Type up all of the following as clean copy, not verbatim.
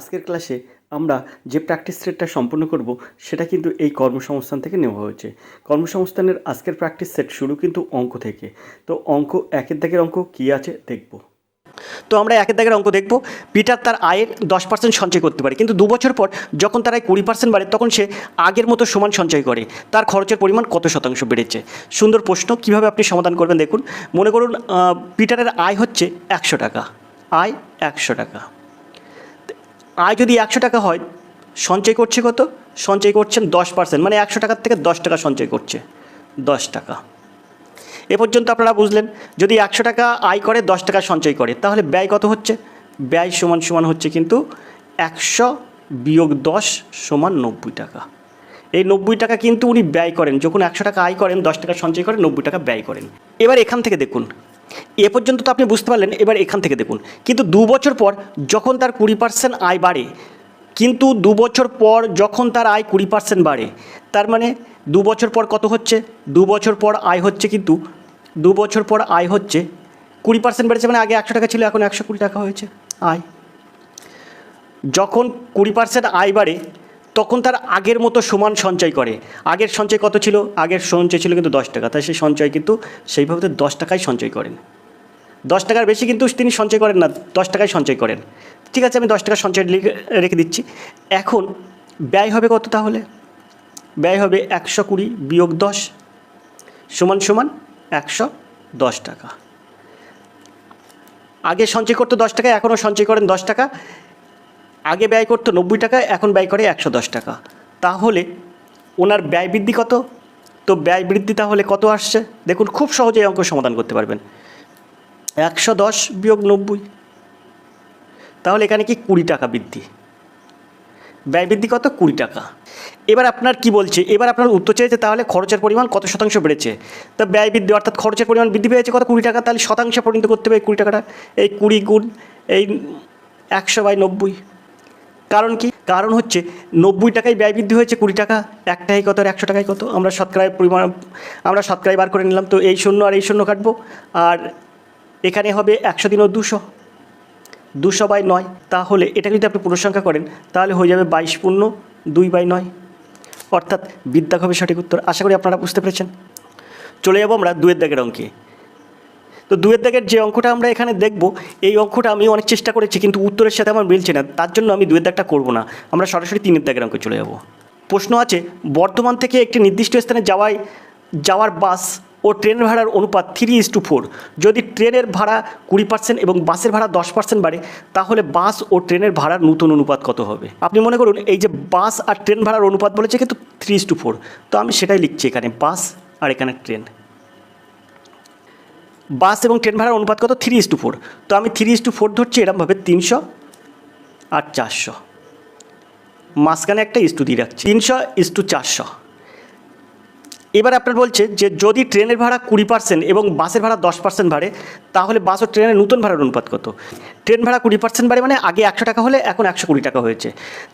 আজকের ক্লাসে আমরা যে প্র্যাকটিস সেটটা সম্পূর্ণ করব সেটা কিন্তু এই কর্মসংস্থান থেকে নেওয়া হয়েছে। কর্মসংস্থানের আজকের প্র্যাকটিস সেট শুরু কিন্তু অঙ্ক থেকে। তো অঙ্ক একের দাগের অঙ্ক কী আছে দেখব। তো আমরা একের দাগের অঙ্ক দেখব। পিটার তার আয়ের 10% সঞ্চয় করতে পারে, কিন্তু 2 বছর পর যখন তার আয় 20% বাড়ে তখন সে আগের মতো সমান সঞ্চয় করে। তার খরচের পরিমাণ কত শতাংশ বেড়েছে? সুন্দর প্রশ্ন। কীভাবে আপনি সমাধান করবেন দেখুন। মনে করুন পিটারের আয় হচ্ছে 100 টাকা। আয় 100 টাকা। আয় যদি 100 টাকা হয়, সঞ্চয় করছে কত? সঞ্চয় করছেন 10%, মানে 100 টাকার থেকে 10 টাকা সঞ্চয় করছে। 10 টাকা। এ পর্যন্ত আপনারা বুঝলেন। যদি 100 টাকা আয় করে 10 টাকা সঞ্চয় করে, তাহলে ব্যয় কত হচ্ছে? ব্যয় সমান সমান হচ্ছে কিন্তু 100 বিয়োগ 10 সমান 90 টাকা। এই 90 টাকা কিন্তু উনি ব্যয় করেন। যখন 100 টাকা আয় করেন, 10 টাকা সঞ্চয় করেন, 90 টাকা ব্যয় করেন। এবার এখান থেকে দেখুন, এ পর্যন্ত তো আপনি বুঝতে পারলেন। এবার এখান থেকে দেখুন, কিন্তু 2 বছর পর যখন তার 20% আয় বাড়ে, কিন্তু 2 বছর পর যখন তার আয় 20% বাড়ে, তার মানে 2 বছর পর কত হচ্ছে? 2 বছর পর আয় হচ্ছে কিন্তু 2 বছর পর আয় হচ্ছে 20% বেড়েছে, মানে আগে 100 টাকা ছিল, এখন 120 টাকা হয়েছে আয়। যখন 20% আয় বাড়ে তখন তার আগের মতো সমান সঞ্চয় করে। আগের সঞ্চয় কত ছিল? আগের সঞ্চয় ছিল কিন্তু 10 টাকা, তাই সেই সঞ্চয় কিন্তু সেইভাবে 10 টাকায় সঞ্চয় করেন। 10 টাকার বেশি কিন্তু তিনি সঞ্চয় করেন না, 10 টাকায় সঞ্চয় করেন। ঠিক আছে, আমি 10 টাকা সঞ্চয় রেখে দিচ্ছি। এখন ব্যয় হবে কত তাহলে? ব্যয় হবে 120 বিয়োগ 10 সমান সমান 110 টাকা। আগে সঞ্চয় করতো 10 টাকা, এখনও সঞ্চয় করেন 10 টাকা। আগে ব্যয় করতো 90 টাকা, এখন ব্যয় করে 110 টাকা। তাহলে ওনার ব্যয় বৃদ্ধি কত? তো ব্যয় বৃদ্ধি তাহলে কত আসছে দেখুন, খুব সহজেই অঙ্ক সমাধান করতে পারবেন। 110 বিয়োগ 90, তাহলে এখানে কি 20 টাকা বৃদ্ধি। ব্যয় বৃদ্ধি কত? 20 টাকা। এবার আপনার কি বলছে? এবার আপনার উত্তর চেয়েছে তাহলে খরচের পরিমাণ কত শতাংশ বেড়েছে। তা ব্যয় বৃদ্ধি অর্থাৎ খরচের পরিমাণ বৃদ্ধি পেয়েছে কত? 20 টাকা। তাহলে শতাংশে পরিণত করতে হবে 20 টাকাটা। এই 20 গুণ এই 100/90। কারণ কি? কারণ হচ্ছে 90 টাকায় ব্যয় বৃদ্ধি হয়েছে 20 টাকা। একটাই কত আর 100 টাকায় কত? আমরা শতকরায় বার করে নিলাম। তো এই শূন্য আর এই শূন্য কাটবো, আর এখানে হবে 100 দিনও 200, 200/9। তাহলে এটা যদি আপনি পুরুষসংখ্যা করেন তাহলে হয়ে যাবে 22 পূর্ণ 2/9, অর্থাৎ বিদ্যাক হবে সঠিক উত্তর। আশা করি আপনারা বুঝতে পেরেছেন। চলে যাবো আমরা 2 এর দাগের অঙ্কে। তো 2 এর দাগের যে অঙ্কটা আমরা এখানে দেখব, এই অঙ্কটা আমি অনেক চেষ্টা করেছি কিন্তু উত্তরের সাথে আমার মিলছে না, তার জন্য আমি 2 এর দাগটা করবো না। আমরা সরাসরি 3 এর দাগের অঙ্কে চলে যাব। প্রশ্ন আছে, বর্ধমান থেকে একটি নির্দিষ্ট স্থানে যাওয়ার বাস ও ট্রেনের ভাড়ার অনুপাত 3:4। যদি ট্রেনের ভাড়া 20% এবং বাসের ভাড়া 10% বাড়ে, তাহলে বাস ও ট্রেনের ভাড়ার নতুন অনুপাত কত হবে? আপনি মনে করুন এই যে বাস আর ট্রেন ভাড়ার অনুপাত বলেছে কিন্তু 3:4, তো আমি সেটাই লিখছি এখানে, বাস আর এখানে ট্রেন। বাস এবং ট্রেন ভাড়ার অনুপাত কত? 3:4। তো আমি 3:4 ধরছি এরকমভাবে, 300 আর 400, মাঝখানে একটা ইস্টু দিয়ে রাখছি, 300:400। এবার আপনার বলছে যে যদি ট্রেনের ভাড়া 20% এবং বাসের ভাড়া 10% বাড়ে, তাহলে বাস ও ট্রেনের নতুন ভাড়ার অনুপাত কত? ট্রেন ভাড়া 20% বাড়ে, মানে আগে 100 টাকা হলে এখন 120 টাকা হয়েছে।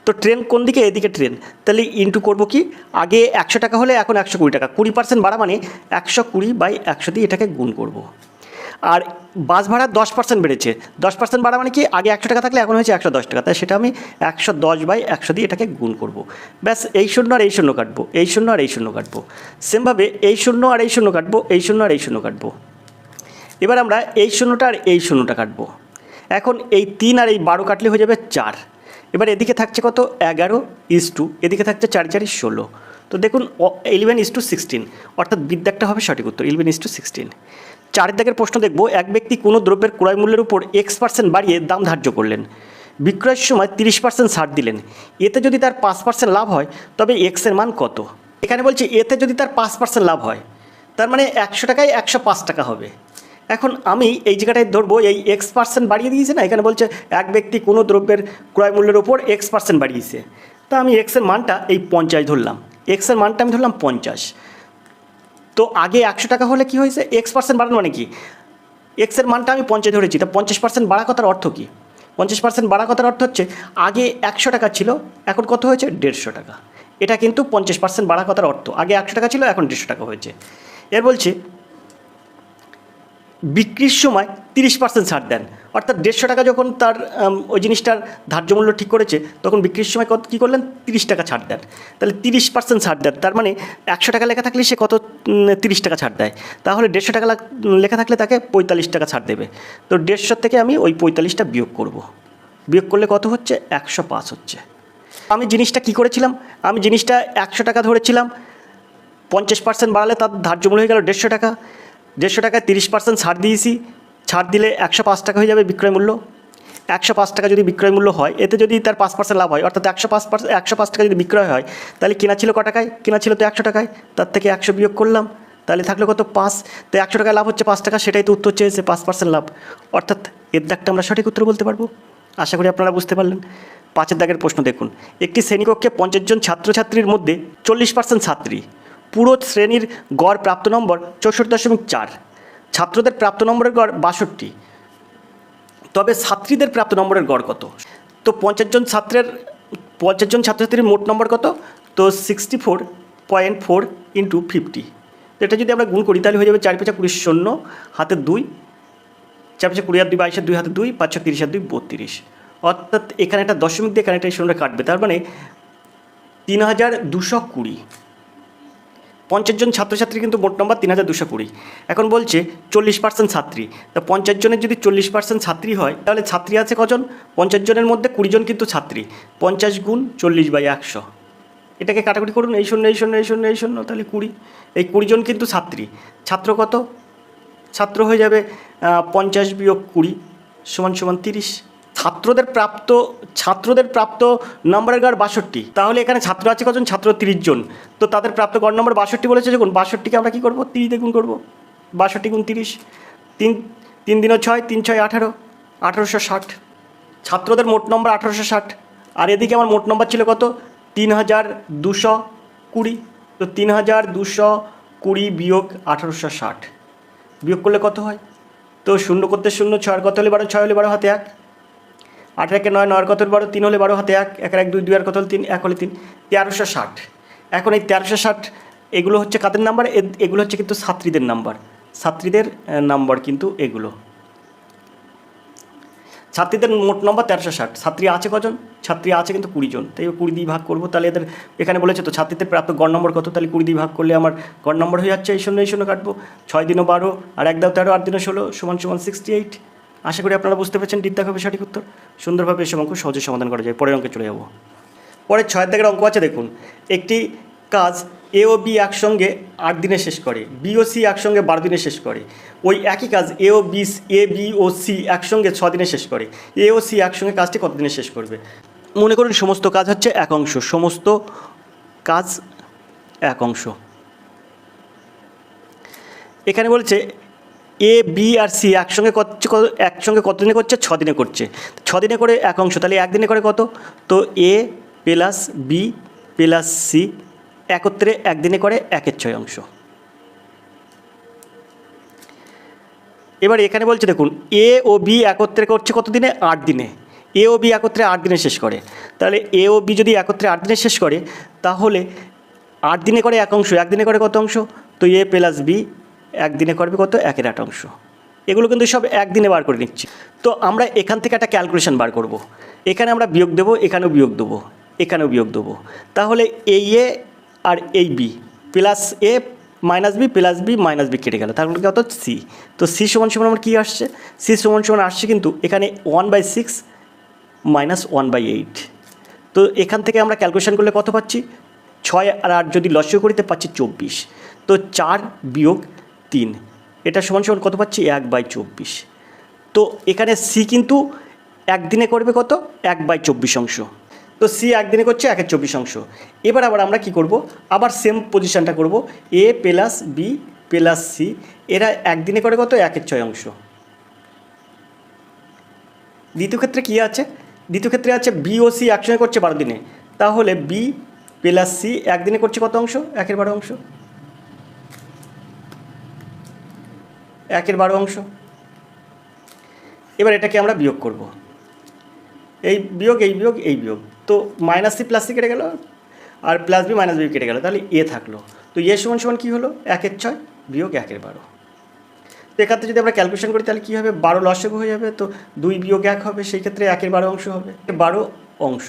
তো ট্রেন কোন দিকে? এদিকে ট্রেন। তাহলে ইন্টু করবো কি, আগে 100 টাকা হলে এখন 120 টাকা। 20% বাড়া মানে 120/100 দিয়ে এটাকে গুণ করব। আর বাস ভাড়া 10% বেড়েছে। 10% বাড়া মানে কি, আগে 100 টাকা থাকলে এখন হয়েছে 110 টাকা, তাই সেটা আমি 110/100 দিয়ে এটাকে গুণ করব। ব্যাস, এই শূন্য আর এই শূন্য কাটবো, এই শূন্য আর এই শূন্য কাটবো। সেমভাবে এই শূন্য আর এই শূন্য কাটবো, এই শূন্য আর এই শূন্য কাটবো। এবার আমরা এই শূন্যটা আর এই শূন্যটা কাটবো। এখন এই 3 আর এই 12 কাটলে হয়ে যাবে 4। এবার এদিকে থাকছে কত? 11:2, এদিকে থাকছে 4×4=16। তো দেখুন 11:16, অর্থাৎ বিদ্যাকটা হবে সঠিক উত্তর, 11:16। 4 দাগের প্রশ্ন দেখব। এক ব্যক্তি কোনো দ্রব্যের ক্রয় মূল্যের উপর X% বাড়িয়ে দাম ধার্য করলেন, বিক্রয়ের সময় 30% ছাড় দিলেন। এতে যদি তার 5% লাভ হয় তবে X এর মান কত? এখানে বলছে এতে যদি তার 5% লাভ হয়, তার মানে 100 টাকায় 105 টাকা হবে। এখন আমি এই জায়গাটায় ধরবো, এই X% বাড়িয়ে দিয়েছে না, এখানে বলছে এক ব্যক্তি কোনো দ্রব্যের ক্রয় মূল্যের উপর X% বাড়িয়েছে। তা আমি X এর মানটা এই 50 ধরলাম, X এর মানটা আমি ধরলাম 50। তো আগে 100 টাকা হলে কি হয়েছে? X% বাড়ানো মানে কি, X এর মানটা আমি 50 ধরেছি, তা 50% বাড়া কথার অর্থ কি? 50% বাড়া কথার অর্থ হচ্ছে আগে 100 টাকা ছিল, এখন কত হয়েছে? 150 টাকা। এটা কিন্তু 50% বাড়া কথার অর্থ, আগে 100 টাকা ছিল, এখন 150 টাকা হয়েছে। এর বলছে বিক্রির সময় 30% ছাড় দেন, অর্থাৎ 150 টাকা যখন তার ওই জিনিসটার ধার্য মূল্য ঠিক করেছে, তখন বিক্রির সময় কত কী করলেন, 30 টাকা ছাড় দেন। তাহলে 30% ছাড় দেন, তার মানে 100 টাকা লেখা থাকলে সে কত 30 টাকা ছাড় দেয়। তাহলে 150 টাকা লেখা থাকলে তাকে 45 টাকা ছাড় দেবে। তো 150 থেকে আমি ওই 45টা বিয়োগ করব। বিয়োগ করলে কত হচ্ছে, 105 হচ্ছে। আমি জিনিসটা কি করেছিলাম, আমি জিনিসটা 100 টাকা ধরেছিলাম, 50% বাড়ালে তার ধার্য মূল্য হয়ে গেল 150 টাকা। 150 টাকায় 30% ছাড় দিয়েছি, ছাড় দিলে 105 টাকা হয়ে যাবে বিক্রয় মূল্য। 105 টাকা যদি বিক্রয় মূল্য হয়, এতে যদি তার 5% লাভ হয়, অর্থাৎ 105 টাকা যদি বিক্রয় হয়, তাহলে কেনা ছিল ক টাকায়, কেনা ছিল তো 100 টাকায়, তার থেকে 100 বিয়োগ করলাম, তাহলে থাকলো কত, 5। তো 100 টাকায় লাভ হচ্ছে 5 টাকা, সেটাই তো উত্তর চেয়েছে, 5% লাভ। অর্থাৎ এর দাগটা আমরা সঠিক উত্তর বলতে পারবো। আশা করি আপনারা বুঝতে পারলেন। 5 দাগের প্রশ্ন দেখুন, একটি শ্রেণীকক্ষে 50 জন ছাত্রছাত্রীর মধ্যে 40% ছাত্রী, পুরো শ্রেণীর গড় প্রাপ্ত নম্বর 64.4, ছাত্রদের প্রাপ্ত নম্বরের গড় 62, তবে ছাত্রীদের প্রাপ্ত নম্বরের গড় কত? তো 50 জন ছাত্রছাত্রীর মোট নম্বর কত? তো 64.4 ইন্টু 50। এটা যদি আমরা গুণ করি তাহলে হয়ে যাবে 4 5 20 শূন্য, হাতে 2, 4 5 20 আর 2 22 2 হাতে 2, 5 6 30 আর 2 32। অর্থাৎ এখানে একটা দশমিক দিয়ে এখানে একটা শূন্য কাটবে, তার মানে 3220। 50 জন ছাত্রছাত্রী কিন্তু মোট নম্বর 3220। এখন বলছে 40% ছাত্রী, তা 50 জনের যদি 40% ছাত্রী হয়, তাহলে ছাত্রী আছে কজন? 50 জনের মধ্যে 20 জন কিন্তু ছাত্রী। 50 গুণ 40/100, এটাকে কাটাকুটি করুন, এই শূন্য এই শূন্য এই শূন্য এই শূন্য, তাহলে 20। এই 20 জন কিন্তু ছাত্রী, ছাত্র কত? ছাত্র হয়ে যাবে 50 বিয়োগ 20 সমান 30। ছাত্রদের প্রাপ্ত নম্বরের গড় 62, তাহলে এখানে ছাত্র আছে কজন? ছাত্র 30 জন, তো তাদের প্রাপ্ত গড় নম্বর 62 বলেছে যখন, 62কে আমরা কী করবো, 30 দিয়ে গুণ করবো। 62 গুণ 30, 3 দিনও 6, 3 6 18, 1860। ছাত্রদের মোট নম্বর 1860, আর এদিকে আমার মোট নম্বর ছিল কত, 3220। তো 3220 বিয়োগ 1860 বিয়োগ করলে কত হয়? তো শূন্য করতে শূন্য, 6 কত হলে 12, 6 হলে 12 হাতে 1, 8 একে 9, 9 কত হলে 12, 3 হলে 12 হাতে 1, 1 আর 1 2, 2 আর কত হলে 3, 1 হলে 3, 1360। এখন এই 1360 এগুলো হচ্ছে কাদের নাম্বার? এগুলো হচ্ছে কিন্তু ছাত্রীদের নাম্বার কিন্তু এগুলো। ছাত্রীদের মোট নম্বর 1360, ছাত্রী আছে কজন? ছাত্রী আছে কিন্তু 20 জন, তাই 20 দিয়ে ভাগ করবো। তাহলে এদের এখানে বলেছে তো ছাত্রীদের প্রাপ্ত গড় নম্বর কত, তাহলে 20 দিয়ে ভাগ করলে আমার গড় নম্বর হয়ে যাচ্ছে, এই শূন্য কাটবো, 6 দিনও 12 আর 1 দাও 13, 8 দিনও 16 সমান 68। আশা করি আপনারা বুঝতে পেরেছেন, ডিট হবে সঠিক উত্তর। সুন্দরভাবে এসব অঙ্ক সহজে সমাধান করা যায়। পরের অঙ্কে চলে যাব। পরে 6 দাগের অঙ্ক আছে দেখুন, একটি কাজ এ ও বি একসঙ্গে 8 দিনে শেষ করে, বি ও সি একসঙ্গে 12 দিনে শেষ করে। ওই একই কাজ এ বি ও সি একসঙ্গে 6 দিনে শেষ করে, এ ও সি একসঙ্গে কাজটি কত দিনে শেষ করবে? মনে করুন সমস্ত কাজ হচ্ছে এক অংশ, সমস্ত কাজ এক অংশ। এখানে বলছে এ বি আর সি একসঙ্গে কত দিনে করছে? 6 দিনে করছে। 6 দিনে করে এক অংশ, তাহলে 1 দিনে করে কত? তো এ প্লাস বি প্লাস সি একত্রে 1 দিনে করে 1/6 অংশ। এবার এখানে বলছে দেখুন, এ ও বি একত্রে করছে কত দিনে? 8 দিনে। এ ও বি একত্রে 8 দিনে শেষ করে, তাহলে এ ও বি যদি একত্রে 8 দিনে শেষ করে, তাহলে 8 দিনে করে এক অংশ, 1 দিনে করে কত অংশ? তো এ প্লাস বি 1 দিনে করবে কত? 1/8 অংশ। এগুলো কিন্তু সব 1 দিনে বার করে নিচ্ছি। তো আমরা এখান থেকে একটা ক্যালকুলেশন বার করব। এখানে আমরা বিয়োগ দেবো, এখানেও বিয়োগ দেবো, এখানেও বিয়োগ দেবো। তাহলে এই এ আর এই B plus A minus B plus B minus B কেটে গেল, তাহলে কত? সি। তো সি সমান আমার কী আসছে? সি সমান আসছে কিন্তু এখানে 1/6 মাইনাস 1/8। তো এখান থেকে আমরা ক্যালকুলেশন করলে কত পাচ্ছি? 6 আর 8 যদি লসাগু করিতে পাচ্ছি 24। তো 4 বিয়োগ 3, এটা সমান কত পাচ্ছি? 1/24। তো এখানে সি কিন্তু 1 দিনে করবে কত? 1/24 অংশ। তো সি 1 দিনে করছে 1/24 অংশ। এবার আবার আমরা কি করব? আবার সেম পজিশানটা করব, এ প্লাস বি প্লাস সি এরা 1 দিনে করে কত? 1/6 অংশ। দ্বিতীয় ক্ষেত্রে কী আছে? দ্বিতীয় ক্ষেত্রে আছে বি ও সি একসঙ্গে করছে 12 দিনে, তাহলে বি প্লাস সি 1 দিনে করছে কত অংশ? 1/12 অংশ। 1/12 অংশ। এবার এটাকে আমরা বিয়োগ করব, এই বিয়োগ এই বিয়োগ এই বিয়োগ, তো মাইনাস সি প্লাস সি কেটে গেল আর প্লাস বি মাইনাস বি কেটে গেল, তাহলে এ থাকলো। তো এ সমান কী হলো? 1/6 বিয়োগ 1/12। তো এখান থেকে যদি আমরা ক্যালকুলেশন করি তাহলে কী হবে, 12 লসাগু হয়ে যাবে, তো 2 বিয়োগ 1 হবে, সেই ক্ষেত্রে 1/12 অংশ হবে, 12 অংশ।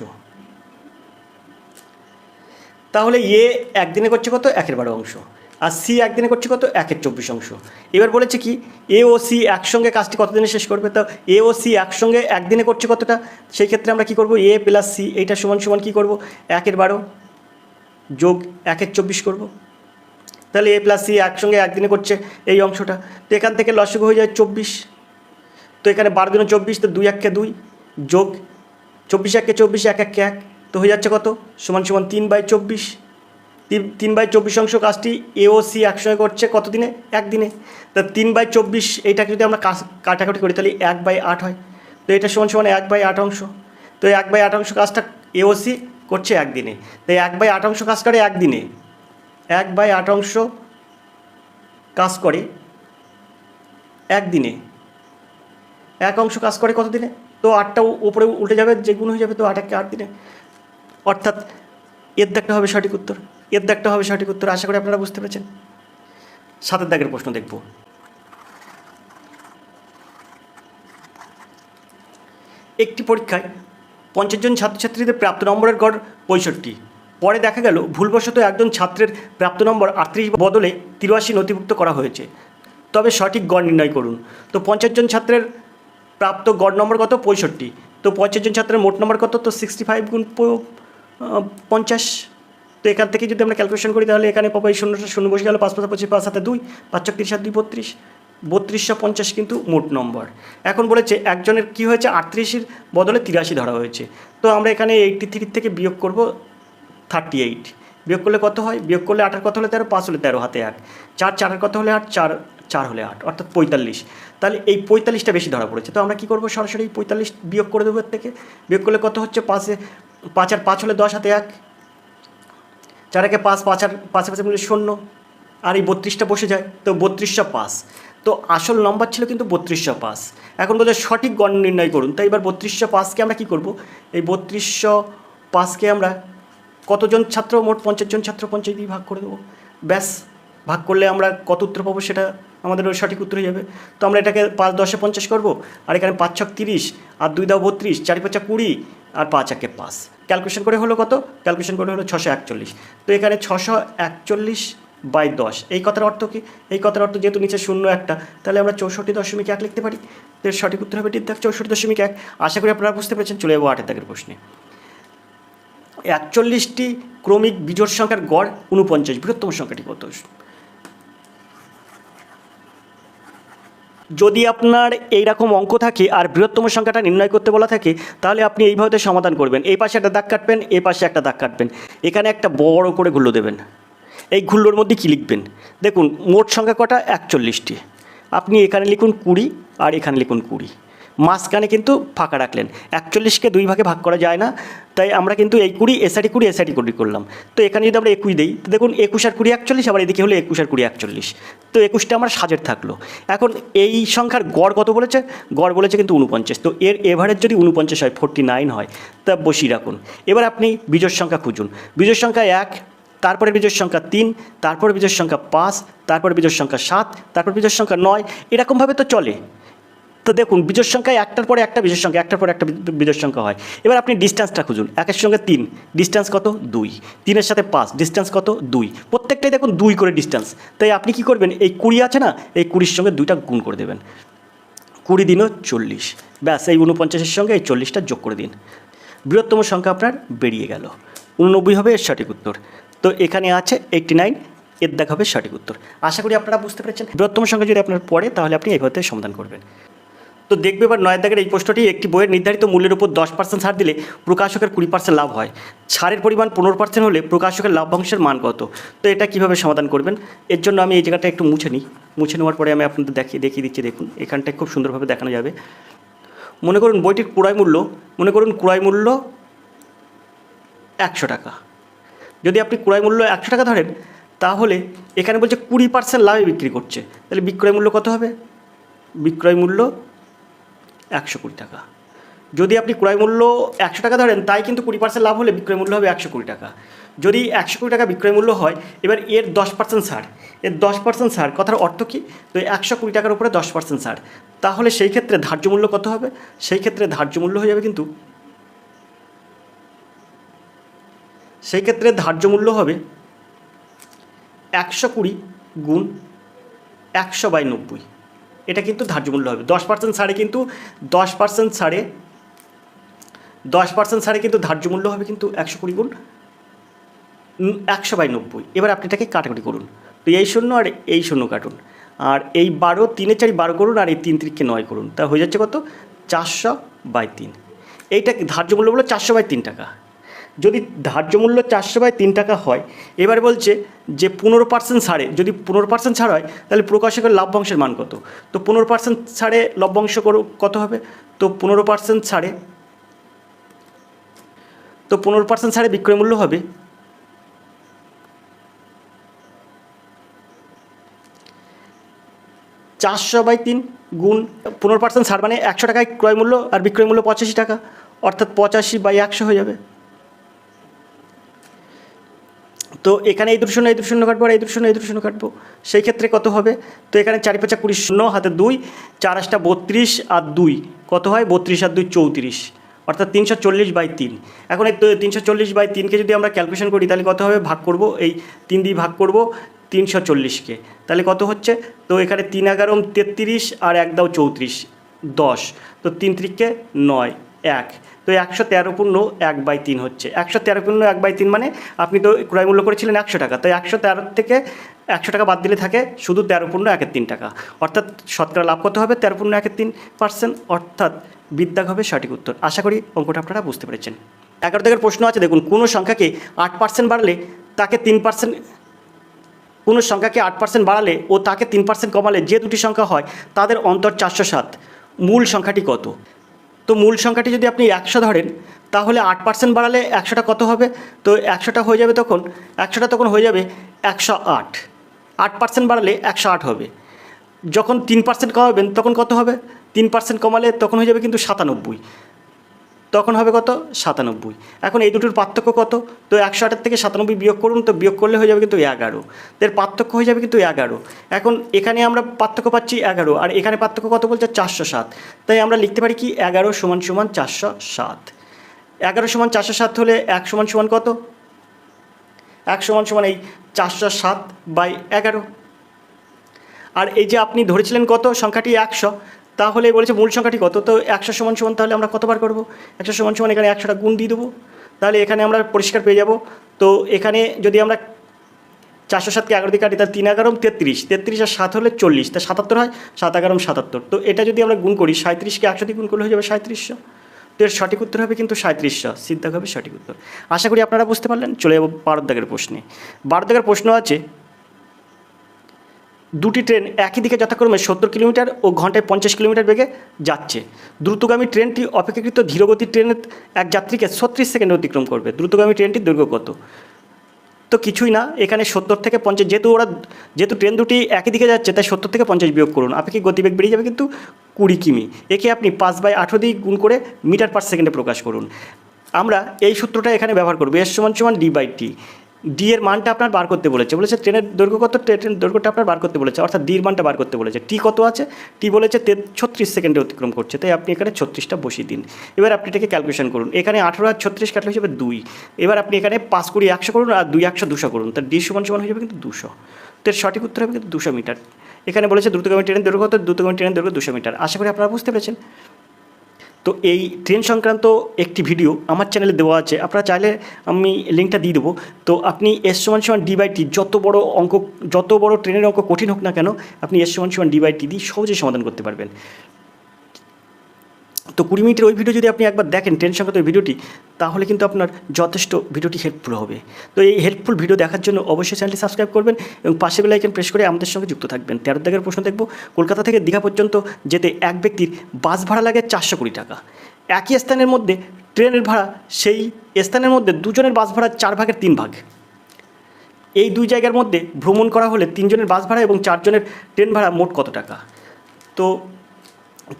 তাহলে এ একদিনে করছে কত, 1/12 অংশ, আর সি একদিনে করছে কত, 1/24 অংশ। এবার বলেছে কি এ ও সি একসঙ্গে কাজটি কতদিনে শেষ করবে, তো এ ও সি একসঙ্গে একদিনে করছে কতটা, সেই ক্ষেত্রে আমরা কী করবো, এ প্লাস সি এইটা সমান সমান কী করবো, 1/12 যোগ 1/24 করবো। তাহলে এ প্লাস সি একসঙ্গে একদিনে করছে এই অংশটা, তো এখান থেকে লসাগু হয়ে যায় 24, তো এখানে 12 × 24, তো 2 × 1 = 2 যোগ 24 × 1 = 24, 1 × 1 = 1, তো হয়ে যাচ্ছে কত, সমান সমান 3/24। 3/24 অংশ কাজটি এ ও সি একসঙ্গে করছে কত দিনে, একদিনে। তা 3/24 এইটাকে যদি আমরা কাটাকাটি করি তাহলে 1/8 হয়, তো এটা সমান সমান 1/8 অংশ। তো 1/8 অংশ কাজটা এ ও সি করছে একদিনে, তাই 1/8 অংশ কাজ করে একদিনে, 1/8 অংশ কাজ করে একদিনে, 1 অংশ কাজ করে কত দিনে, তো 8টা উপরে উল্টে যাবে, যে গুণ হয়ে যাবে, তো 8 × 8 দিনে, অর্থাৎ এর দাগটা হবে সঠিক উত্তর, এর দাগটা হবে সঠিক উত্তর। আশা করি আপনারা বুঝতে পেরেছেন। 7 দাগের প্রশ্ন দেখব। একটি পরীক্ষায় 50 জন ছাত্রছাত্রীদের প্রাপ্ত নম্বরের গড় 65, পরে দেখা গেল ভুলবশত একজন ছাত্রের প্রাপ্ত নম্বর 38 বদলে 83 নথিভুক্ত করা হয়েছে, তবে সঠিক গড় নির্ণয় করুন। তো 50 জন ছাত্রের প্রাপ্ত গড় নম্বর কত, 65, তো 50 জন ছাত্রের মোট নম্বর কত, তো 65 × 50, তো এখান থেকে যদি আমরা ক্যালকুলেশন করি তাহলে এখানে পাবো এই শূন্যটা শূন্য বসে গেল, 5 × 5 = 25, 5 × 7 = 2, 5 × 3 = 7, 2 = 32, 3250 কিন্তু মোট নম্বর। এখন বলেছে একজনের কি হয়েছে, 38-এর বদলে 83 ধরা হয়েছে, তো আমরা এখানে 83 থেকে বিয়োগ করব 38, বিয়োগ করলে কত হয়, বিয়োগ করলে 8 কত হলে 13, 5 হলে 13, হাতে 1, 4 4 কত হলে 8, 4 হলে 8, অর্থাৎ 45। তাহলে এই 45টা বেশি ধরা পড়েছে, তো আমরা কী করবো, সরাসরি 45 বিয়োগ করে দেবো এর থেকে। বিয়োগ করলে কত হচ্ছে, 5 আর 5 হলে 10, হাতে 1, 4 একে 5, 5 আর 5 মিলে 0, আর এই 32টা বসে যায়, তো 3205। তো আসল নম্বর ছিল কিন্তু 3205। এখন বলছে সঠিক গড় নির্ণয় করুন, তাই এবার 3205কে আমরা কী করব, এই 3205কে আমরা কতজন ছাত্র, মোট 50 জন ছাত্র, 50 দিয়ে ভাগ করে দেবো, ব্যাস। ভাগ করলে আমরা কত উত্তর পাবো সেটা আমাদের সঠিক উত্তর হয়ে যাবে। তো আমরা এটাকে 5 × 10 = 50 করব, আর এখানে 5 × 6 = 30, আর 2 × 32, 4 × 5 = 20, আর 5 × 1 = 5। ক্যালকুলেশন করে হলো কত, ক্যালকুলেশন করে হলো 641। তো এখানে 641/10, এই কথার অর্থ কি, এই কথার অর্থ যেহেতু নিচে শূন্য একটা, তাহলে আমরা 64.1 লিখতে পারি। তো এর সঠিক উত্তর হবে ঠিক 64.1। আশা করি আপনারা বুঝতে পেরেছেন। চলে যাবো 8 দাগের প্রশ্নে। 41টি ক্রমিক বিজোড় সংখ্যার গড় 49, বৃহত্তম সংখ্যাটি কত? যদি আপনার এইরকম অঙ্ক থাকে আর বৃহত্তম সংখ্যাটা নির্ণয় করতে বলা থাকে, তাহলে আপনি এইভাবে সমাধান করবেন। এই পাশে একটা দাগ কাটবেন, এই পাশে একটা দাগ কাটবেন, এখানে একটা বড় করে ঘুল্লো দেবেন। এই ঘুল্লোর মধ্যে কী লিখবেন, দেখুন মোট সংখ্যা কটা, 41টি। আপনি এখানে লিখুন 20, আর এখানে লিখুন 20, মাঝখানে কিন্তু ফাঁকা রাখলেন। 41কে 2 ভাগে ভাগ করা যায় না, তাই আমরা কিন্তু এই 20 এসআইটি 20 এসআইটি 20 করলাম। তো এখানে যদি আমরা 21 দিই, তো দেখুন 21 আর 20 41, আবার এদিকে হলো 21 আর 20 41, তো 21টা আমার সাজের থাকলো। এখন এই সংখ্যার গড় কত বলেছে, গড় বলেছে কিন্তু 49, তো এর এভারেজ যদি 49 হয়, 49 হয়, তা বসিয়ে রাখুন। এবার আপনি বিজোড় সংখ্যা খুঁজুন। বিজোড় সংখ্যা 1, তারপরে বিজোড় সংখ্যা 3, তারপরে বিজোড় সংখ্যা 5, তারপরে বিজোড় সংখ্যা 7, তারপর বিজোড় সংখ্যা 9, এরকমভাবে তো চলে। তো দেখুন বিজোড় সংখ্যায় একটার পরে একটা বিজোড় সংখ্যা, একটার পরে একটা বিজোড় সংখ্যা হয়। এবার আপনি ডিস্টেন্সটা খুঁজুন। 1-এর সঙ্গে 3, ডিস্টেন্স কত, 2, 3-এর সাথে 5, ডিস্টেন্স কত, 2, প্রত্যেকটাই দেখুন 2 করে ডিস্টেন্স। তাই আপনি কি করবেন, এই 20 আছে না, এই 20-এর সঙ্গে 2টা গুণ করে দেবেন, 20 দিনও 40, ব্যাস। এই 49-এর সঙ্গে এই 40টা যোগ করে দিন, বৃহত্তম সংখ্যা আপনার বেরিয়ে গেল, 89 হবে এর সঠিক উত্তর। তো এখানে আছে 89, এর দাগ হবে সঠিক উত্তর। আশা করি আপনারা বুঝতে পেরেছেন। বৃহত্তম সংখ্যা যদি আপনার পড়ে, তাহলে আপনি এইভাবে সমাধান করবেন। তো দেখবে এবার 9 দাগের এই প্রশ্নটি, একটি বইয়ের নির্ধারিত মূল্যের উপর 10% ছাড় দিলে প্রকাশকের 20% লাভ হয়, ছাড়ের পরিমাণ 15% হলে প্রকাশকের লাভ্যাংশের মান কত? তো এটা কীভাবে সমাধান করবেন, এর জন্য আমি এই জায়গাটা একটু মুছে নিই। মুছে নেওয়ার পরে আমি আপনাদের দেখিয়ে দিচ্ছি। দেখুন এখানটায় খুব সুন্দরভাবে দেখানো যাবে। মনে করুন বইটির ক্রয় মূল্য 100 টাকা। যদি আপনি ক্রয় মূল্য 100 টাকা ধরেন, তাহলে এখানে বলছে 20% লাভে বিক্রি করছে, তাহলে বিক্রয় মূল্য কত হবে, বিক্রয় মূল্য 120 টাকা। যদি আপনি ক্রয় মূল্য 100 টাকা ধরেন, তাই কিন্তু 20% লাভ হলে বিক্রয় মূল্য হবে 120 টাকা। যদি 120 টাকা বিক্রয় মূল্য হয়, এবার এর 10% ছাড়, এর 10% ছাড় কথার অর্থ কী? তো 120 টাকার উপরে 10% ছাড়, তাহলে সেই ক্ষেত্রে ধার্য মূল্য কত হবে? সেই ক্ষেত্রে ধার্য মূল্য হয়ে যাবে কিন্তু, সেই ক্ষেত্রে ধার্য মূল্য হবে 120 গুণ 100/90। এটা কিন্তু ধার্য মূল্য হবে। 10% ছাড়ে কিন্তু 10% ছাড়ে 10% ছাড়ে কিন্তু ধার্য মূল্য হবে কিন্তু 120 গুণ 100/90। এবার আপনি এটাকে কাটাকুটি করুন, তো এই শূন্য আর এই শূন্য কাটুন, আর এই 12 3 4 12 করুন, আর এই 3 3কে 9 করুন, তা হয়ে যাচ্ছে কত? 400/3। এইটা ধার্য মূল্য হলো 400/3 টাকা। যদি ধার্য মূল্য 400/3 টাকা হয়, এবার বলছে যে 15% ছাড়ে, যদি 15% ছাড় হয় তাহলে প্রকাশকের লভ্যাংশের মান কত? তো 15% ছাড়ে লভ্যাংশ কত হবে? তো 15% ছাড়ে, তো 15% ছাড়ে বিক্রয় মূল্য হবে 400/3 গুণ 15% ছাড় মানে 100 টাকায় ক্রয় মূল্য আর বিক্রয় মূল্য 85 টাকা, অর্থাৎ 85/100 হয়ে যাবে। তো এখানে এই দুটো শূন্য কাটবো, আর এই দুটো শূন্য কাটবো, সেই ক্ষেত্রে কত হবে? তো এখানে 4 5 20 শূন্য, হাতে 2, 4 8 32 আর 2 কত হয়? 32 আর 2 34, অর্থাৎ 340/3। এখন এই 340/3কে যদি আমরা ক্যালকুলেশন করি তাহলে কত হবে? ভাগ করব, এই 3 দিয়ে ভাগ করব 340কে, তাহলে কত হচ্ছে? তো এখানে 3 11 33 আর 1 দাও 34, 10, তো 3 3কে 9, 1, তো 113 পূর্ণ 1/3 হচ্ছে। 113 পূর্ণ 1/3 মানে আপনি তো ক্রয় মূল্য করেছিলেন 100 টাকা, তাই 113 থেকে 100 টাকা বাদ দিলে থাকে শুধু 13 পূর্ণ 1/3 টাকা, অর্থাৎ শতকরা লাভ কত হবে? 13 পূর্ণ 1/3%, অর্থাৎ বিদ্যাগ হবে সঠিক উত্তর। আশা করি অঙ্কটা আপনারা বুঝতে পেরেছেন। 11 দাগের প্রশ্ন আছে, দেখুন, কোনো সংখ্যাকে 8% বাড়লে তাকে 3%, কোনো সংখ্যাকে 8% বাড়ালে ও তাকে 3% কমালে যে দুটি সংখ্যা হয় তাদের অন্তর 407, মূল সংখ্যাটি কত? তো মূল সংখ্যাটি যদি আপনি 100 ধরেন, তাহলে 8% বাড়ালে 100টা কত হবে? তো 100টা হয়ে যাবে তখন, 100টা তখন হয়ে যাবে 108। 8% বাড়ালে 108 হবে। যখন 3% কমাবেন তখন কত হবে? 3% কমালে তখন হয়ে যাবে কিন্তু 97, তখন হবে কত? 97। এখন এই দুটোর পার্থক্য কত? তো 108 থেকে 97 বিয়োগ করুন, তো বিয়োগ করলে হয়ে যাবে কিন্তু 11, এর পার্থক্য হয়ে যাবে কিন্তু 11। এখন এখানে আমরা পার্থক্য পাচ্ছি 11, আর এখানে পার্থক্য কত বলছে? 407, তাই আমরা লিখতে পারি কি 11 = 407। 11 = 407 হলে 1 = কত? 1 = এই 407/11। আর এই যে আপনি ধরেছিলেন কত? সংখ্যাটি 100, তাহলে বলেছে মূল সংখ্যাটি কত? তো 100 = তাহলে আমরা কতবার করব? 100 = এখানে 100টা গুণ দিয়ে দেবো, তাহলে এখানে আমরা পরিষ্কার পেয়ে যাব। তো এখানে যদি আমরা 407কে 11 দিয়ে কাটি, তাহলে 3 11 33, 33 আর 7 হলে 40, তা 77 হয়, 7 11 77। তো এটা যদি আমরা গুণ করি, 37কে 100 দিয়ে গুণ করলে হয়ে যাবে 3700। তো এর সঠিক উত্তর হবে কিন্তু 3700, সিদ্ধাগ হবে সঠিক উত্তর। আশা করি আপনারা বুঝতে পারলেন। চলে যাব 12 দাগের প্রশ্নে। 12 দাগের প্রশ্ন আছে, দুটি ট্রেন একই দিকে যথাক্রমে 70 কিলোমিটার ও ঘন্টায় 50 কিলোমিটার বেগে যাচ্ছে। দ্রুতগামী ট্রেনটি অপেক্ষাকৃত ধীরগতির ট্রেনের এক যাত্রীকে 36 সেকেন্ডে অতিক্রম করবে। দ্রুতগামী ট্রেনটির দৈর্ঘ্য কত? তো কিছুই না, এখানে 70 থেকে 50, যেহেতু ট্রেন দুটি একই দিকে যাচ্ছে, তাই 70 থেকে 50 বিয়োগ করুন, আপেক্ষিক গতিবেগ বেরিয়ে যাবে কিন্তু 20 কিমি। একে আপনি 5/18 দিয়ে গুণ করে মিটার পার সেকেন্ডে প্রকাশ করুন। আমরা এই সূত্রটা এখানে ব্যবহার করব, S = d/t। ডি এর মানটা আপনার বার করতে বলেছে ট্রেনের দৈর্ঘ্য কত, ট্রেনের দৈর্ঘ্যটা আপনার বার করতে বলেছে, অর্থাৎ ডির মানটা বার করতে বলেছে। টি কত আছে? টি বলেছে 36 সেকেন্ডে অতিক্রম করছে, তাই আপনি এখানে 36টা বসিয়ে দিন। এবার আপনি এটাকে ক্যালকুলেশন করুন, এখানে 18 আর 36 কাটলে হিসেবে 2। এবার আপনি এখানে 5 × 20 100 করুন, আর 2 100 200 করুন, তার ডি = হয়ে যাবে কিন্তু 200। তো এর সঠিক উত্তর হবে কিন্তু 200 মিটার। এখানে বলেছে দ্রুতগামী ট্রেনের দৈর্ঘ্য কত? দ্রুতগামী ট্রেনের দৈর্ঘ্য 200 মিটার। আশা করি আপনারা বুঝতে পেরেছেন। তো এই ট্রেন সংক্রান্ত একটি ভিডিও আমার চ্যানেলে দেওয়া আছে, আপনারা চাইলে আমি লিঙ্কটা দিয়ে দেবো। তো আপনি S = d/t, যত বড় অঙ্ক, যত বড় ট্রেনের অঙ্ক কঠিন হোক না কেন, আপনি S = d/t দিয়ে সহজেই সমাধান করতে পারবেন। তো 20 মিনিটের ওই ভিডিও যদি আপনি একবার দেখেন, ট্রেন সংক্রান্ত ওই ভিডিওটি, তাহলে কিন্তু আপনার যথেষ্ট ভিডিওটি হেল্পফুল হবে। তো এই হেল্পফুল ভিডিও দেখার জন্য অবশ্যই চ্যানেলটি সাবস্ক্রাইব করবেন এবং পাশে বেল আইকন প্রেস করে আমাদের সঙ্গে যুক্ত থাকবেন। 13 দাগের প্রশ্ন দেখব, কলকাতা থেকে দীঘা পর্যন্ত যেতে এক ব্যক্তির বাস ভাড়া লাগে 420 টাকা। একই স্থানের মধ্যে ট্রেনের ভাড়া, সেই স্থানের মধ্যে দুজনের বাস ভাড়া 4 ভাগের 3 ভাগ। এই দুই জায়গার মধ্যে ভ্রমণ করা হলে 3 জনের বাস ভাড়া এবং 4 জনের ট্রেন ভাড়া মোট কত টাকা? তো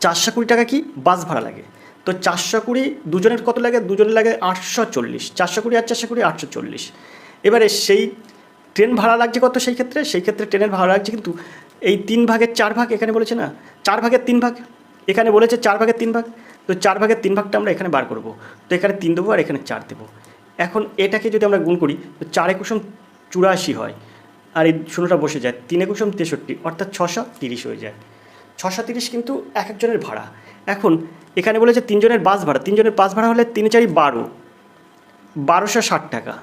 420 টাকা কি বাস ভাড়া লাগে, তো 420 দুজনের কত লাগে, দুজনের লাগে 840, 420 আর 420 840। এবারে সেই ট্রেন ভাড়া লাগছে কত সেই ক্ষেত্রে ট্রেনের ভাড়া লাগছে কিন্তু এই 3 ভাগের 4 ভাগ এখানে বলেছে না, 4 ভাগের 3 ভাগ এখানে বলেছে, 4 ভাগের 3 ভাগ। তো 4 ভাগের 3 ভাগটা আমরা এখানে বার করব। তো এখানে 3 দেবো আর এখানে 4 দেবো। এখন এটাকে যদি আমরা গুণ করি তো 4 একুশম 84 হয়, আর এই শূন্যটা বসে যায়, 3 একুশম 63, অর্থাৎ 630 হয়ে যায়। 630 কিন্তু এক একজনের ভাড়া। এখন এখানে বলেছে 3 জনের বাস ভাড়া, 3 জনের বাস ভাড়া হলে 3 4 12, 1260 টাকা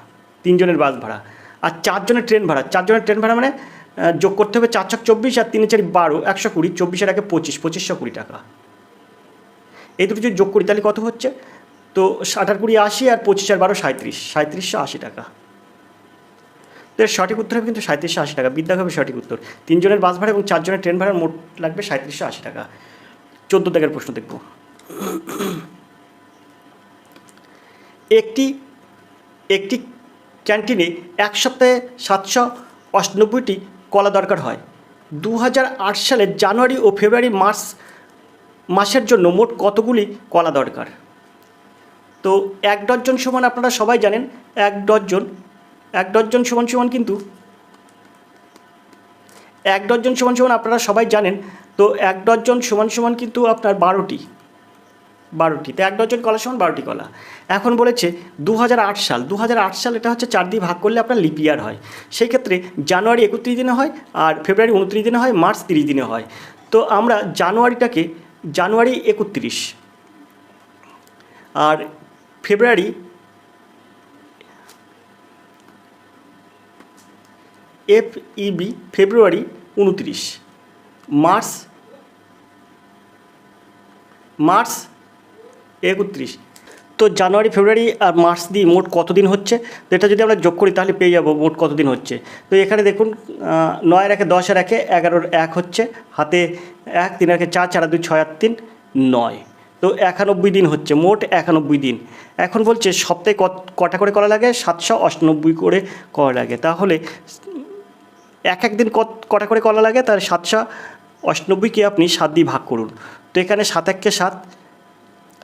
3 জনের বাস ভাড়া। আর 4 জনের ট্রেন ভাড়া, 4 জনের ট্রেন ভাড়া মানে যোগ করতে হবে 4 ছক 24 আর 3 4 12, 120, 24 আগে 25, 2520 টাকা। এই দুটো যদি যোগ করি তাহলে কত হচ্ছে, তো 8 আর 20 80 আর 25 আর 12 37, 3780 টাকা। তো এর সঠিক উত্তর হবে কিন্তু 3780 টাকা। বিদ্যাক হবে সঠিক উত্তর। 3 জনের বাস ভাড়া এবং 4 জনের ট্রেন ভাড়া মোট লাগবে 3780 টাকা। 14 দাগের প্রশ্ন দেখব। একটি ক্যান্টিনে এক সপ্তাহে 798টি কলা দরকার হয়। 2008 সালের জানুয়ারি ও ফেব্রুয়ারি মাসের জন্য মোট কতগুলি কলা দরকার? তো 1 ডজন সমান আপনারা সবাই জানেন, 1 ডজন সমান কিন্তু 1 ডজন সমান আপনারা সবাই জানেন। তো 1 ডজন সমান কিন্তু আপনার 12টি। তো 1 ডজন কলা সমান 12টি কলা। এখন বলেছে 2008 সাল, এটা হচ্ছে 4 দিয়ে ভাগ করলে আপনার লিপ ইয়ার হয়। সেই ক্ষেত্রে জানুয়ারি 31 দিনে হয়, আর ফেব্রুয়ারি 29 দিনে হয়, মার্চ 30 দিনে হয়। তো আমরা জানুয়ারি 31 আর ফেব্রুয়ারি ফেব্রুয়ারি 29, মার্চ 31। তো জানুয়ারি, ফেব্রুয়ারি আর মার্চ দিয়ে মোট কত দিন হচ্ছে, তো এটা যদি আমরা যোগ করি তাহলে পেয়ে যাবো মোট কত দিন হচ্ছে। তো এখানে দেখুন 9 আর 1 10 আর 1 11 1 হচ্ছে, হাতে 1 3 আর 1 4 4 আর 2 6 আর 3 9। তো 91 দিন হচ্ছে, মোট 91 দিন। এখন বলছে সপ্তাহে কটা করে করা লাগে, 798 করে করা লাগে। তাহলে এক দিন কটা করে কলা লাগে, তার 798কে আপনি 7 দিয়ে ভাগ করুন। তো এখানে 7 1 7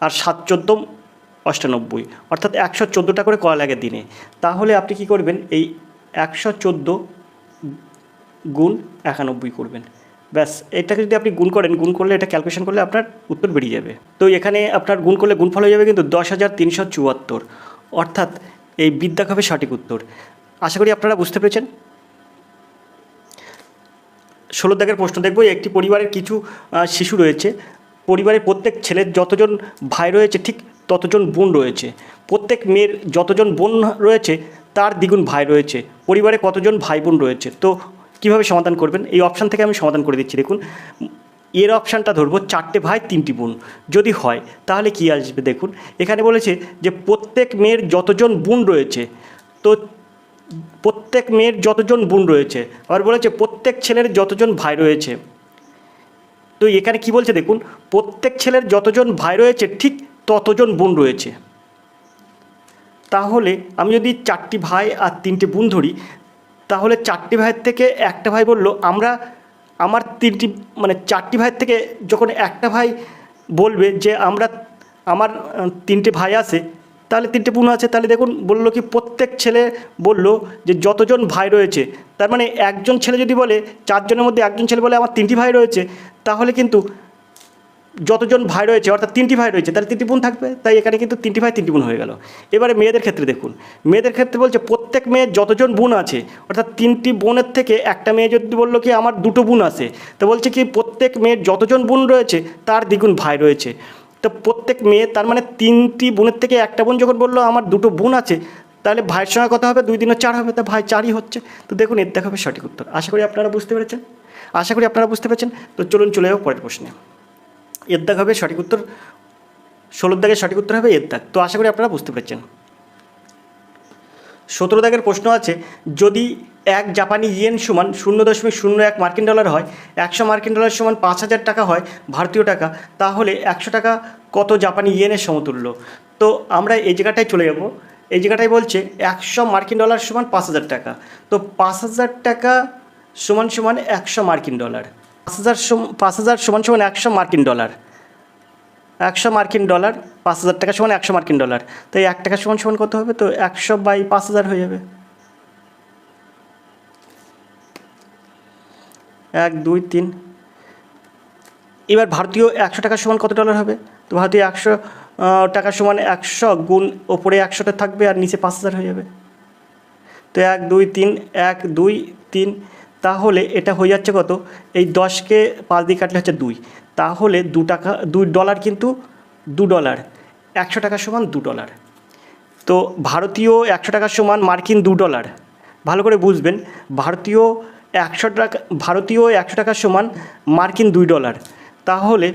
আর 7 14 98, অর্থাৎ 114টা করে কলা লাগে দিনে। তাহলে আপনি কি করবেন, এই 114 গুণ 91 করবেন, ব্যাস। এটাকে যদি আপনি গুণ করলে এটা ক্যালকুলেশন করলে আপনার উত্তর বেরিয়ে যাবে। তো এখানে আপনার গুণ করলে গুণফল হয়ে যাবে কিন্তু 10,374, অর্থাৎ এই বিদ্যাক হবে সঠিক উত্তর। আশা করি আপনারা বুঝতে পেরেছেন। 16 দাগের প্রশ্ন দেখব। একটি পরিবারের কিছু শিশু রয়েছে। পরিবারের প্রত্যেক ছেলের যতজন ভাই রয়েছে ঠিক ততজন বোন রয়েছে। প্রত্যেক মেয়ের যতজন বোন রয়েছে তার দ্বিগুণ ভাই রয়েছে। পরিবারে কতজন ভাই বোন রয়েছে? তো কীভাবে সমাধান করবেন, এই অপশান থেকে আমি সমাধান করে দিচ্ছি। দেখুন, এর অপশানটা ধরবো 4টে ভাই 3টি বোন যদি হয় তাহলে কী আসবে। দেখুন এখানে বলেছে যে প্রত্যেক মেয়ের যতজন বোন রয়েছে, তো প্রত্যেক মেয়ের যতজন বোন রয়েছে, আবার বলেছে প্রত্যেক ছেলের যতজন ভাই রয়েছে। তো এখানে কি বলছে দেখুন, প্রত্যেক ছেলের যতজন ভাই রয়েছে ঠিক ততজন বোন রয়েছে। তাহলে আমি যদি 4টি ভাই আর 3টে বোন ধরি, তাহলে 4টি ভাইয়ের থেকে একটা ভাই বলল আমার 4টি ভাইয়ের থেকে যখন একটা ভাই বলবে যে আমার 3টে ভাই আছে, তাহলে 3টে বোন আছে, তাহলে দেখুন বললো কি প্রত্যেক ছেলে বলল যে যতজন ভাই রয়েছে। তার মানে একজন ছেলে যদি বলে, 4 জনের মধ্যে একজন ছেলে বলে আমার 3টি ভাই রয়েছে, তাহলে কিন্তু যতজন ভাই রয়েছে অর্থাৎ 3টি ভাই রয়েছে, তাহলে 3টি বোন থাকবে। তাই এখানে কিন্তু 3টি ভাই 3টি বোন হয়ে গেল। এবারে মেয়েদের ক্ষেত্রে দেখুন, মেয়েদের ক্ষেত্রে বলছে প্রত্যেক মেয়ের যতজন বোন আছে, অর্থাৎ 3টি বোনের থেকে একটা মেয়ে যদি বললো কি আমার 2টো বোন আছে, তো বলছে কি প্রত্যেক মেয়ের যতজন বোন রয়েছে তার দ্বিগুণ ভাই রয়েছে। তো প্রত্যেক মেয়ে, তার মানে 3টি বোনের থেকে একটা বোন যখন বললো আমার 2টো বোন আছে, তাহলে ভাইয়ের সঙ্গে কত হবে, 2 দিনে 4 হবে, তা ভাই 4ই হচ্ছে। তো দেখুন এর দেখা হবে সঠিক উত্তর। আশা করি আপনারা বুঝতে পেরেছেন। তো চলুন চলে যাবো পরের প্রশ্নে। এর দাগ হবে সঠিক উত্তর, 16 দাগের সঠিক উত্তর হবে এর দাগ। তো আশা করি আপনারা বুঝতে পেরেছেন। 17 দাগের প্রশ্ন আছে, যদি 1 জাপানি ইয়েন সমান 0.01 মার্কিন ডলার হয়, 100 মার্কিন ডলার সমান 5,000 টাকা হয় ভারতীয় টাকা, তাহলে 100 টাকা কত জাপানি ইয়েনের সমতুল্য? তো আমরা এই জায়গাটায় চলে যাব। এই জায়গাটায় বলছে 100 মার্কিন ডলার সমান 5,000 টাকা। তো 5,000 টাকা সমান 100 মার্কিন ডলার। 5,000 সমান 100 মার্কিন ডলার। 100 মার্কিন ডলার, 5,000 টাকা সমান 100 মার্কিন ডলার। তো এই 1 টাকা সমান সমান কত হবে? তো 100/5000 হয়ে যাবে। 1 2 3। এবার ভারতীয় 100 টাকা সমান কত ডলার হবে? তো ভারতীয় 100 টাকা সমান 100 গুণ ওপরে 100টা থাকবে আর নিচে 5000 হয়ে যাবে। তো 1 2 3, 1 2 3, তাহলে এটা হয়ে যাচ্ছে কত? এই 10কে 5 দিয়ে কাটলে হচ্ছে 2, তাহলে 2 টাকা 2 ডলার, কিন্তু 2 ডলার 100 টাকা সমান 2 ডলার। তো ভারতীয় 100 টাকা সমান মার্কিন 2 ডলার। ভালো করে বুঝবেন, ভারতীয় 100 টাকা সমান মার্কিন 2 ডলার। তাহলে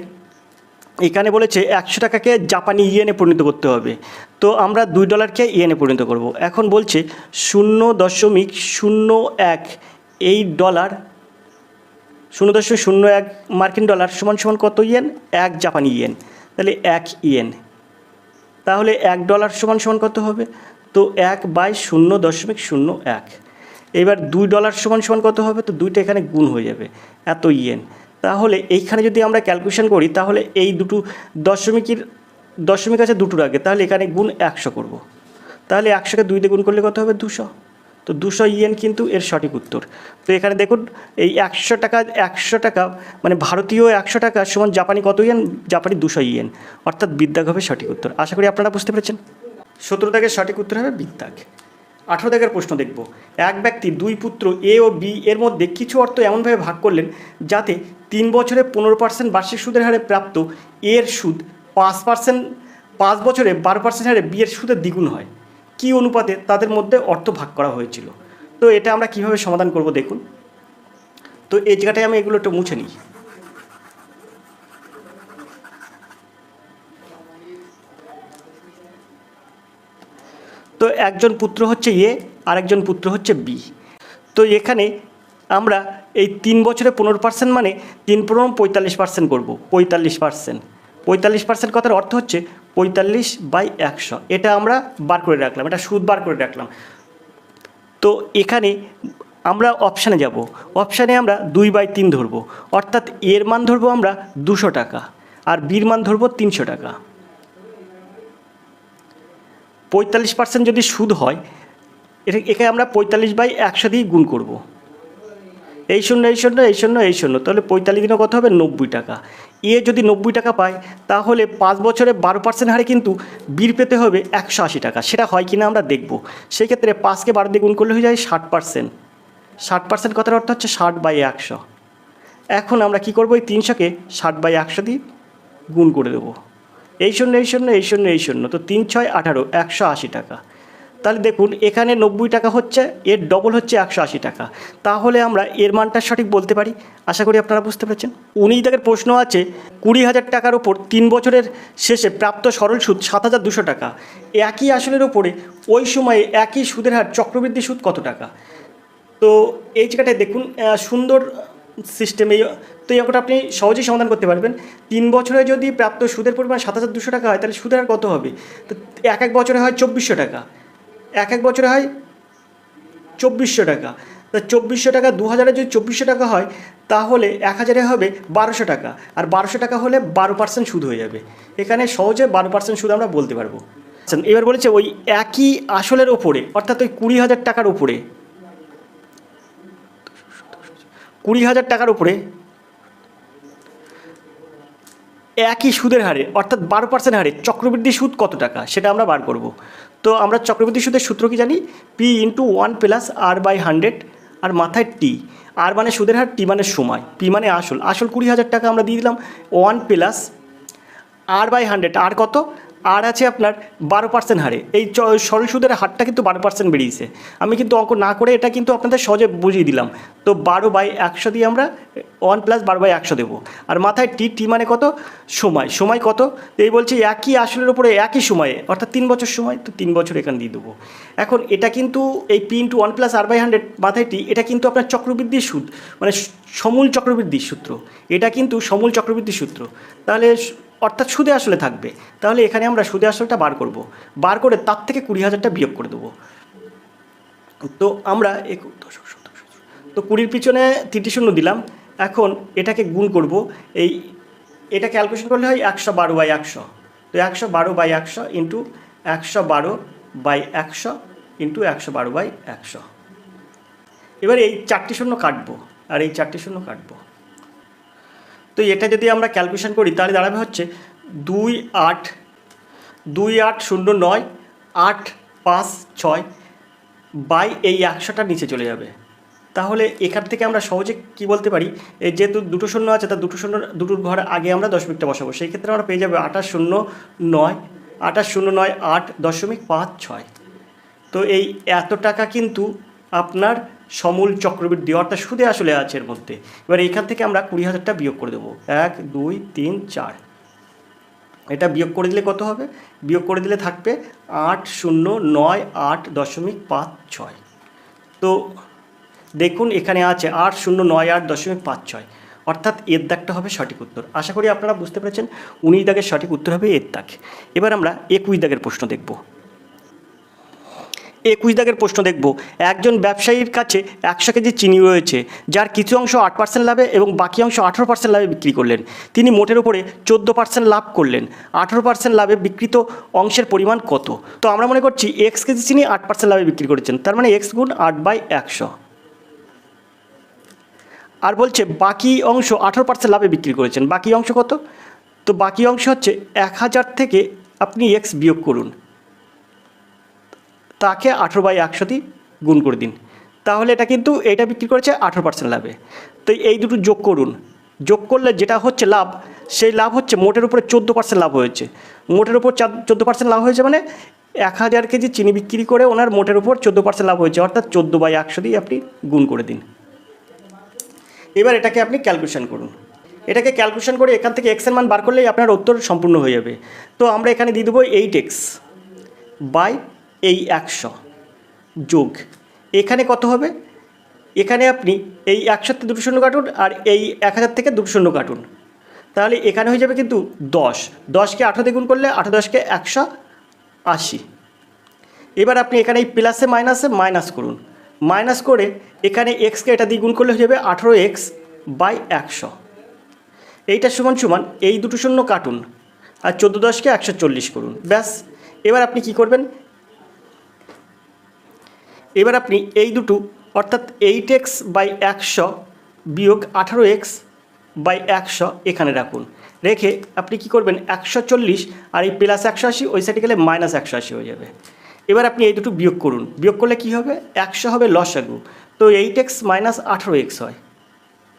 এখানে বলেছে 100 টাকাকে জাপানি ইয়েনে পরিণত করতে হবে। তো আমরা 2 ডলারকে ইয়েনে পরিণত করব। এখন বলছে 0.01 এই ডলার, 0.01 মার্কিন ডলার সমান সমান কত ইয়েন? 1 জাপানি ইয়েন। তাহলে 1 ইয়েন। তাহলে 1 ডলার সমান সমান কত হবে? তো 1/0.01। এবার 2 ডলার সমান সমান কত হবে? তো 2টা এখানে গুণ হয়ে যাবে, এত ইয়েন। তাহলে এইখানে যদি আমরা ক্যালকুলেশন করি, তাহলে এই দুটো দশমিক আছে দুটোর আগে, তাহলে এখানে গুণ 100 করব। তাহলে 100কে 2 দিয়ে গুণ করলে কত হবে? 200। তো 200 ইয়েন কিন্তু এর সঠিক উত্তর। তো এখানে দেখুন, এই 100 টাকা মানে ভারতীয় 100 টাকা সমান জাপানি কত ইয়েন? জাপানি 200 ইয়েন, অর্থাৎ বিদ্যাগ হবে সঠিক উত্তর। আশা করি আপনারা বুঝতে পেরেছেন। 17 দাগের সঠিক উত্তর হবে বিদ্যাগ। 18 দাগের প্রশ্ন দেখব। এক ব্যক্তি 2 পুত্র এ ও বি এর মধ্যে কিছু অর্থ এমনভাবে ভাগ করলেন যাতে 3 বছরে 15% বার্ষিক সুদের হারে প্রাপ্ত এর সুদ 5%, 5 বছরে 12% হারে বি এর সুদের দ্বিগুণ হয়। কী অনুপাতে তাদের মধ্যে অর্থ ভাগ করা হয়েছিল? তো এটা আমরা কিভাবে সমাধান করব দেখুন। তো এই জায়গাটায় আমি এগুলো একটু মুছে নিই। তো একজন পুত্র হচ্ছে এ, আরেকজন পুত্র হচ্ছে বি। তো এখানে আমরা এই 3 বছরে 15% মানে 3 × 45% করব। 45% কথার অর্থ হচ্ছে 45/100। এটা আমরা বার করে রাখলাম, এটা সুদ বার করে রাখলাম। তো এখানে আমরা অপশানে যাব। অপশানে আমরা 2/3 ধরব, অর্থাৎ এর মান ধরবো আমরা 200 টাকা আর বির মান ধরবো 300 টাকা। 45% যদি সুদ হয়, একে আমরা 45/100 দিয়ে গুণ করব। এই শূন্য, তাহলে 45 দিনে কত হবে? 90 টাকা। এ যদি 90 টাকা পায়, তাহলে 5 বছরে 12% হারে কিন্তু বির পেতে হবে 180 টাকা। সেটা হয় কি না আমরা দেখব। সেই ক্ষেত্রে 5কে 12 দিয়ে গুণ করলে হয়ে যায় 60%। 60% কথার অর্থ হচ্ছে 60/100। এখন আমরা কি করব? এই 300কে 60/100 দিয়ে গুণ করে দেবো। এই শূন্য, তো 3 × 6 = 18, 180 টাকা। তাহলে দেখুন, এখানে 90 টাকা হচ্ছে, এর ডবল হচ্ছে 180 টাকা। তাহলে আমরা এর মানটা সঠিক বলতে পারি। আশা করি আপনারা বুঝতে পেরেছেন। 19 দাগের প্রশ্ন আছে, 20,000 টাকার ওপর 3 বছরের শেষে প্রাপ্ত সরল সুদ 7,200 টাকা। একই আসলের ওপরে ওই সময়ে একই সুদের হার চক্রবৃদ্ধি সুদ কত টাকা? তো এই জায়গাটায় দেখুন, সুন্দর সিস্টেম। তো এই অঙ্কটা আপনি সহজেই সমাধান করতে পারবেন। 3 বছরে যদি প্রাপ্ত সুদের পরিমাণ 7,200 টাকা হয়, তাহলে সুদের হার কত হবে? তো এক বছরে হয় 2400 টাকা, এক বছরে হয় 2400 টাকা। তা 2400 টাকা 2000-এ যদি 2400 টাকা হয়, তাহলে 1000-এ হবে 1200 টাকা, আর 1200 টাকা হলে 12% সুদ হয়ে যাবে। এখানে সহজে 12% সুদ আমরা বলতে পারবো। এবার বলেছে ওই একই আসলের ওপরে, অর্থাৎ ওই 20,000 টাকার ওপরে, 20,000 টাকার উপরে একই সুদের হারে, অর্থাৎ 12% হারে চক্রবৃদ্ধি সুদ কত টাকা, সেটা আমরা বার করব। তো আমরা চক্রবৃদ্ধি সুদের সূত্র কি জানি? P × 1 + R/100, আর মাথায় টি। আর মানে সুদের হার, টি মানে সময়, পি মানে আসল। 20,000 টাকা আমরা দিয়ে দিলাম 1 + R/100। আর কত? আর আছে আপনার 12% হারে। এই সরল সুদের হারটা কিন্তু 12% বেরিয়েছে। আমি কিন্তু অঙ্ক না করে এটা কিন্তু আপনাদের সহজে বুঝিয়ে দিলাম। তো 12/100 দিয়ে আমরা 1 + 12/100 দেবো। আর মাথায় টি মানে কত? সময় কত? এই বলছি একই আসলের উপরে একই সময়ে, অর্থাৎ 3 বছর সময়, তো 3 বছর এখানে দিয়ে দেবো। এখন এটা কিন্তু এই P × 1 + R/100 মাথায় টি, এটা কিন্তু আপনার চক্রবৃদ্ধির সুদ, মানে সমূল চক্রবৃদ্ধির সূত্র। এটা কিন্তু সমূল চক্রবৃদ্ধির সূত্র। তাহলে অর্থাৎ সুদে আসলে থাকবে। তাহলে এখানে আমরা সুদে আসলটা বার করব, বার করে তার থেকে 20,000টা বিয়োগ করে দেবো। তো আমরা তো 20-র পিছনে 3টি শূন্য দিলাম। এখন এটাকে গুণ করব, এই এটা ক্যালকুলেশন করলে হয় 112/100। তো 112/100 ইন্টু 112/100 ইন্টু 112/100। এবার এই 4টি শূন্য কাটবো আর এই 4টি শূন্য কাটবো। তো এটা যদি আমরা ক্যালকুলেশন করি তাহলে দাঁড়াবে হচ্ছে 2809,856 বাই এই 100টা নিচে চলে যাবে। তাহলে এখান থেকে আমরা সহজে কি বলতে পারি, এই যেহেতু দুটো শূন্য আছে তার দুটোর ঘর আগে আমরা দশমিকটা বসাবো, সেই ক্ষেত্রে আমরা পেয়ে যাবে 2809,856। তো এই এত টাকা কিন্তু আপনার সমূল চক্রবৃদ্ধি অর্থাৎ সুদে আসলে আছে এর মধ্যে। এবার এইখান থেকে আমরা 20,000টা বিয়োগ করে দেবো, 1 2 3 4। এটা বিয়োগ করে দিলে কত হবে? বিয়োগ করে দিলে থাকবে 8098.56। তো দেখুন এখানে আছে 8098.56, অর্থাৎ এর দাগটা হবে সঠিক উত্তর। আশা করি আপনারা বুঝতে পেরেছেন 19 দাগের সঠিক উত্তর হবে এর দাগ। এবার আমরা 21 দাগের প্রশ্ন দেখব। 21 দাগের প্রশ্ন দেখব। একজন ব্যবসায়ীর কাছে 100 কেজি চিনি রয়েছে, যার কিছু অংশ 8% লাভে এবং বাকি অংশ 18% লাভে বিক্রি করলেন। তিনি মোটের উপরে 14% লাভ করলেন। 18% লাভে বিক্রিত অংশের পরিমাণ কত? তো আমরা মনে করছি x কেজি চিনি 8% লাভে বিক্রি করেছেন, তার মানে x গুণ 8/100। আর বলছে বাকি অংশ 18% লাভে বিক্রি করেছেন। বাকি অংশ কত? তো বাকি অংশ হচ্ছে 1000 থেকে আপনি x বিয়োগ করুন, তাকে 18/100 দিয়ে গুণ করে দিন। তাহলে এটা কিন্তু এটা বিক্রি করেছে 18% লাভে। তো এই দুটো যোগ করুন, যোগ করলে যেটা হচ্ছে লাভ, সেই লাভ হচ্ছে মোটের উপরে 14% লাভ হয়েছে। মোটের উপর 14% লাভ হয়েছে মানে 1000 কেজি চিনি বিক্রি করে ওনার মোটের উপর 14% লাভ হয়েছে, অর্থাৎ 14/100 দিয়ে আপনি গুণ করে দিন। এবার এটাকে আপনি ক্যালকুলেশন করুন। এটাকে ক্যালকুলেশন করে এখান থেকে এক্সের মান বার করলেই আপনার উত্তর সম্পূর্ণ হয়ে যাবে। তো আমরা এখানে দিয়ে দেবো 8x বাই এই 100 যোগ এখানে কত হবে? এখানে আপনি এই 100 থেকে দুটো শূন্য কাটুন আর এই 1000 থেকে দুটো শূন্য কাটুন, তাহলে এখানে হয়ে যাবে কিন্তু 10। 10কে 18 দিয়ে গুণ করলে 18 10কে 180। এবার আপনি এখানে এই প্লাসে মাইনাসে মাইনাস করুন, মাইনাস করে এখানে এক্সকে এটা দিয়ে গুণ করলে হয়ে যাবে 18x/100। এইটা সমান সমান এই দুটো শূন্য কাটুন আর 14 10কে 140 করুন, ব্যাস। এবার আপনি কি করবেন? এবার আপনি এই দুটো অর্থাৎ 8x/100 বিয়োগ 18x/100 এখানে রাখুন, রেখে আপনি কি করবেন 140 আর এই প্লাস 180 ওই সাইডে গেলে মাইনাস 180 হয়ে যাবে। এবার আপনি এই দুটো বিয়োগ করুন, বিয়োগ করলে কি হবে? 100 হবে লসাগু, তো 8x - 18x হয়,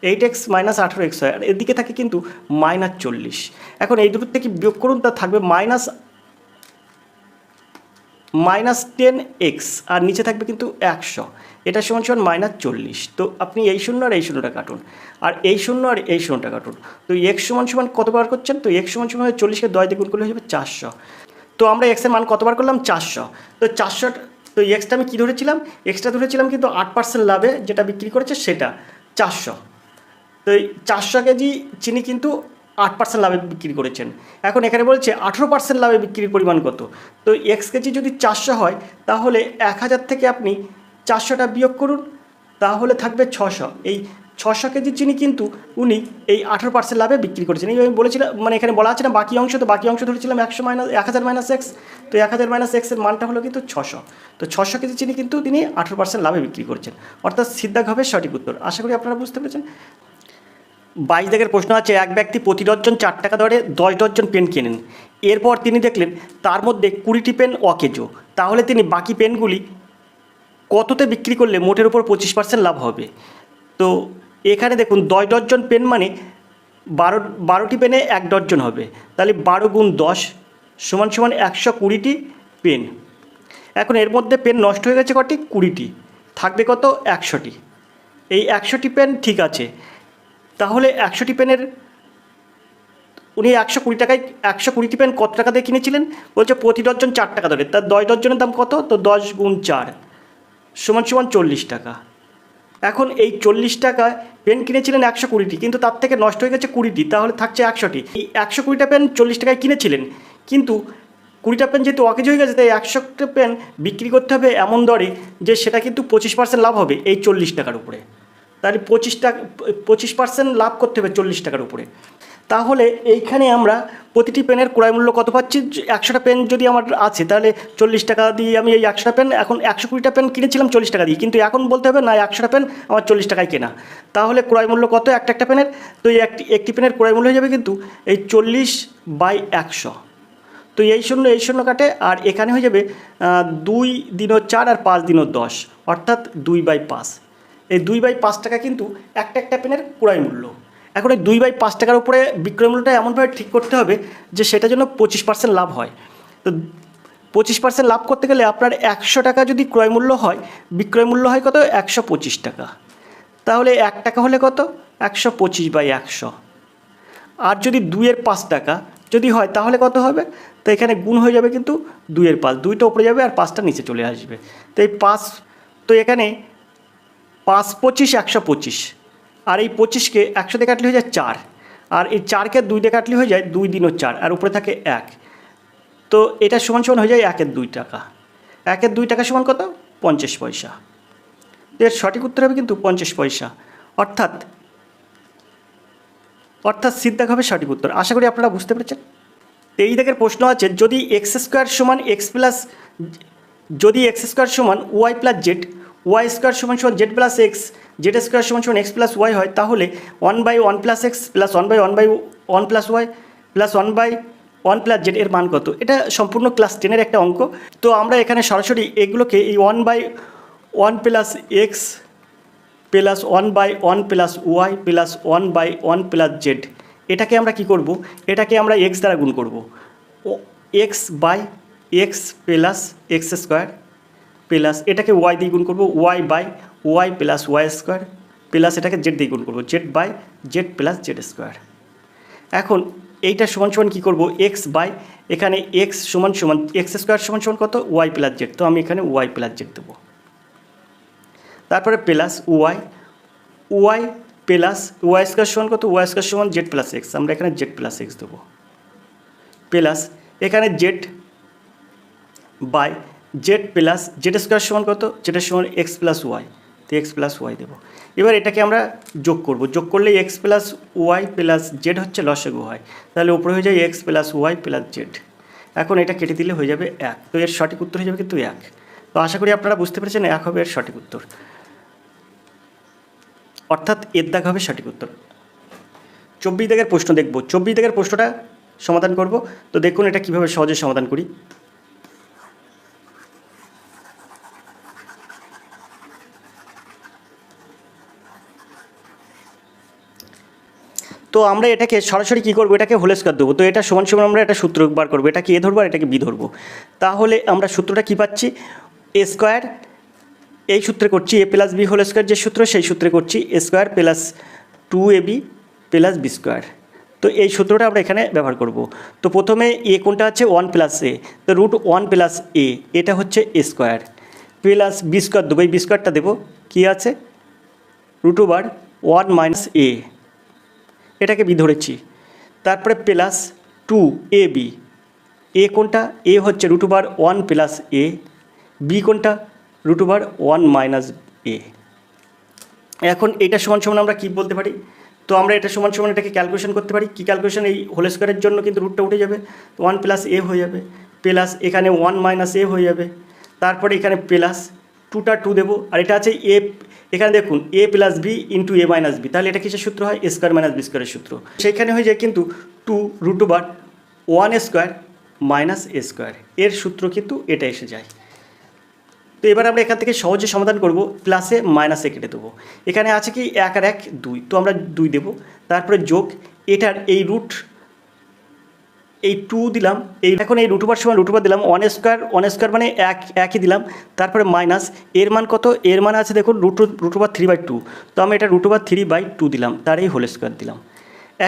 8x - 18x হয়, আর এদিকে থাকে কিন্তু -40। এখন এই দুটোর থেকে বিয়োগ করুন, তা থাকবে -10x আর নিচে থাকবে কিন্তু 100, এটা সমান সমান -40। তো আপনি এই শূন্য আর এই শূন্যটা কাটুন, আর এই শূন্য আর এই শূন্যটা কাটুন। তো x সমান সমান কত বার করছেন? তো x সমান সমান 40কে 10 দিয়ে গুণ করলে হয়ে যাবে 400। তো আমরা এক্সের মান কতবার করলাম? 400। তো 400, তো এক্সটা আমি কী ধরেছিলাম? এক্সটা ধরেছিলাম কিন্তু 8% লাভে যেটা বিক্রি করেছে সেটা 400। তো এই 400 কেজি চিনি কিন্তু 8% লাভে বিক্রি করেছেন। এখন এখানে বলছে 18% লাভে বিক্রির পরিমাণ কত? তো এক্স কেজি যদি 400 হয় তাহলে 1000 থেকে আপনি 400টা বিয়োগ করুন, তাহলে থাকবে 600। এই 600 কেজি চিনি কিন্তু উনি এই 18% লাভে বিক্রি করেছেন। এই আমি বলেছিলাম, মানে এখানে বলা আছে না বাকি অংশ, তো বাকি অংশ ধরেছিলাম 1000 - x। তো 1000 - x এর মানটা হলো কিন্তু 600। তো 600 কেজি চিনি কিন্তু তিনি 18% লাভে বিক্রি করেছেন, অর্থাৎ সিদ্ধাগ হবে সঠিক উত্তর। আশা করি আপনারা বুঝতে পেরেছেন। 22 দাগের প্রশ্ন আছে, এক ব্যক্তি প্রতি ডজন 4 টাকা দরে 10 ডজন পেন কেনেন। এরপর তিনি দেখলেন তার মধ্যে 20টি পেন অকেজ, তাহলে তিনি বাকি পেনগুলি কততে বিক্রি করলে মোটের উপর 25% লাভ হবে? তো এখানে দেখুন 10 ডজন পেন মানে 12টি পেনে 1 ডজন হবে, তাহলে 12 গুণ 10 সমান সমান 120টি পেন। এখন এর মধ্যে পেন নষ্ট হয়ে গেছে কটি? 20টি, থাকবে কত? 100টি। এই 100টি পেন ঠিক আছে, তাহলে 100টি পেনের উনি 120টি পেন কত টাকা দিয়ে কিনেছিলেন? বলছে প্রতি ডজন 4 টাকা ধরে, তার 10 ডজনের দাম কত? তো 10 গুণ 4 সমান সমান 40 টাকা। এখন এই 40 টাকায় পেন কিনেছিলেন 120টি, কিন্তু তার থেকে নষ্ট হয়ে গেছে 20টি, তাহলে থাকছে 100টি। এই 120টা পেন 40 টাকায় কিনেছিলেন, কিন্তু 20টা পেন যেহেতু অকেজ হয়ে গেছে, তাই 100টা পেন বিক্রি করতে হবে এমন দরে যে সেটা কিন্তু 25% লাভ হবে এই 40 টাকার উপরে। তাহলে 25% লাভ করতে হবে 40 টাকার উপরে। তাহলে এইখানে আমরা প্রতিটি পেনের ক্রয় মূল্য কত পাচ্ছি? 100টা পেন যদি আমার আছে তাহলে 40 টাকা দিয়ে আমি এই 100টা পেন, এখন 120টা পেন কিনেছিলাম 40 টাকা দিয়ে, কিন্তু এখন বলতে হবে না 100টা পেন আমার 40 টাকায় কেনা। তাহলে ক্রয় মূল্য কত একটা পেনের? তো এই একটি পেনের ক্রয় মূল্য হয়ে যাবে কিন্তু এই 40/100। তো এই শূন্য কাটে, আর এখানে হয়ে যাবে 2 দিনও 4 আর 5 দিনও 10, অর্থাৎ 2/5। এই 2/5 টাকা কিন্তু একটা পেনের ক্রয় মূল্য। এখন এই 2/5 টাকার উপরে বিক্রয় মূল্যটা এমনভাবে ঠিক করতে হবে যে সেটা যেন 25% লাভ হয়। তো 25% লাভ করতে গেলে আপনার 100 টাকা যদি ক্রয় মূল্য হয়, বিক্রয় মূল্য হয় কত? 125 টাকা। তাহলে 1 টাকা হলে কত? 125/100। আর যদি 2/5 টাকা যদি হয় তাহলে কত হবে? তো এখানে গুণ হয়ে যাবে কিন্তু 2/5, 2টা উপরে যাবে আর 5টা নিচে চলে আসবে। তো এই 5, তো এখানে 5 25 125, আর এই 25কে 100 দিয়ে কাটলে হয়ে যায় 4, আর এই 4কে 2 দিয়ে কাটলে হয়ে যায় 2 দিনও 4, আর উপরে থাকে 1। তো এটা সমান হয়ে যায় 1/2 টাকা। 1/2 টাকা সমান কত? 50 পয়সা। এর সঠিক উত্তর হবে কিন্তু 50 পয়সা, অর্থাৎ সিদ্ধাক হবে সঠিক উত্তর। আশা করি আপনারা বুঝতে পেরেছেন। এই দাগের প্রশ্ন আছে, যদি এক্স স্কোয়ার সমান y plus z, y square সমান z plus x, z square সমান এক্স প্লাস ওয়াই হয়, তাহলে 1/1 plus x plus 1/1 plus y plus 1/1 plus z এর মান কত? এটা সম্পূর্ণ ক্লাস 10-এর একটা অঙ্ক। তো আমরা এখানে সরাসরি এগুলোকে এই 1/1 plus x plus 1/1 plus y plus 1/1 plus z, এটাকে আমরা কি করব? এটাকে আমরা এক্স দ্বারা গুণ করব। x/x plus x square plus এটাকে ওয়াই দিয়ে গুণ করব, y/y plus y square plus এটাকে জেড দিয়ে গুণ করব, z/z প্লাস জেড স্কোয়ার। এখন এইটা সমান কী করব? এখানে x সমান এক্স স্কোয়ার সমান কত? Y plus z. তো আমি এখানে ওয়াই প্লাস জেড দেবো। তারপরে plus y plus y square সমান কত? ওয়াই স্কোয়ার সমান জেড প্লাস এক্স, আমরা এখানে জেড প্লাস এক্স দেবো, প্লাস এখানে জেড প্লাস জেড স্কোয়ার সমান কত? জেডের সমান এক্স প্লাস ওয়াই, তো এক্স প্লাস ওয়াই দেবো। এবার এটাকে আমরা যোগ করব, যোগ করলে x plus y plus z হচ্ছে লসাগু হয়, তাহলে উপরে হয়ে যায় x plus y plus z. এখন এটা কেটে দিলে হয়ে যাবে 1, তো এর সঠিক উত্তর হয়ে যাবে কিন্তু 1। তো আশা করি আপনারা বুঝতে পেরেছেন, 1 হবে এর সঠিক উত্তর, অর্থাৎ এর দাগ হবে সঠিক উত্তর। 24 দাগের প্রশ্ন দেখব। 24 দাগের প্রশ্নটা সমাধান করব। তো দেখুন এটা কীভাবে সহজে সমাধান করি। তো আমরা এটাকে সরাসরি কী করবো? এটাকে হোল স্কোয়ার দেবো। তো এটা সমান আমরা একটা সূত্র বার করবো, এটাকে এ ধরবো আর এটাকে বি ধরবো। তাহলে আমরা সূত্রটা কী পাচ্ছি? এ স্কোয়ার, এই সূত্রে করছি A plus B whole square যে সূত্র, সেই সূত্রে করছি A square plus 2ab plus B square. তো এই সূত্রটা আমরা এখানে ব্যবহার করব। তো প্রথমে এ কোনটা আছে? 1 প্লাস এ, তো √1 প্লাস এ, এটা হচ্ছে এ স্কোয়ার প্লাস বি স্কোয়ার দেবো, এই বি স্কোয়ারটা দেবো, কী আছে? √1 মাইনাস এ, এটাকে বি ধরেছি। তারপরে প্লাস 2ab, এ কোনটা? এ হচ্ছে √1 প্লাস এ, বি কোনটা? √1 মাইনাস এ। এখন এটা সমান আমরা কী বলতে পারি? তো আমরা এটা সমান এটাকে ক্যালকুলেশন করতে পারি। কী ক্যালকুলেশন? এই হোল স্কোয়ারের জন্য কিন্তু রুটটা উঠে যাবে, 1 প্লাস এ হয়ে যাবে, প্লাস এখানে 1 মাইনাস এ হয়ে যাবে, তারপরে এখানে প্লাস 2টা 2 দেবো, আর এটা আছে এ, এখানে দেখুন এ প্লাস বি ইন্টু এ মাইনাস বি, তাহলে এটা কিসের সূত্র হয়? এ স্কোয়ার মাইনাস বি স্কোয়ারের সূত্র। সেইখানে হয়ে যায় কিন্তু 2√1 স্কোয়ার মাইনাস এ স্কোয়ার, এর সূত্র কিন্তু এটা এসে যায়। তো এবার আমরা এখান থেকে সহজে সমাধান করব, প্লাসে মাইনাসে কেটে দেবো। এখানে আছে কি 1 আর 1 2, তো আমরা 2 দেবো, তারপরে যোগ এটার এই রুট, এই 2 দিলাম, এই এখন এই √1 সমান √1 দিলাম, 1 স্কোয়ার মানে 1ই দিলাম, তারপরে মাইনাস এর মান কত? এর মান আছে দেখুন √3/2, তো আমি এটা √3/2 দিলাম, তার এই হোল স্কোয়ার দিলাম।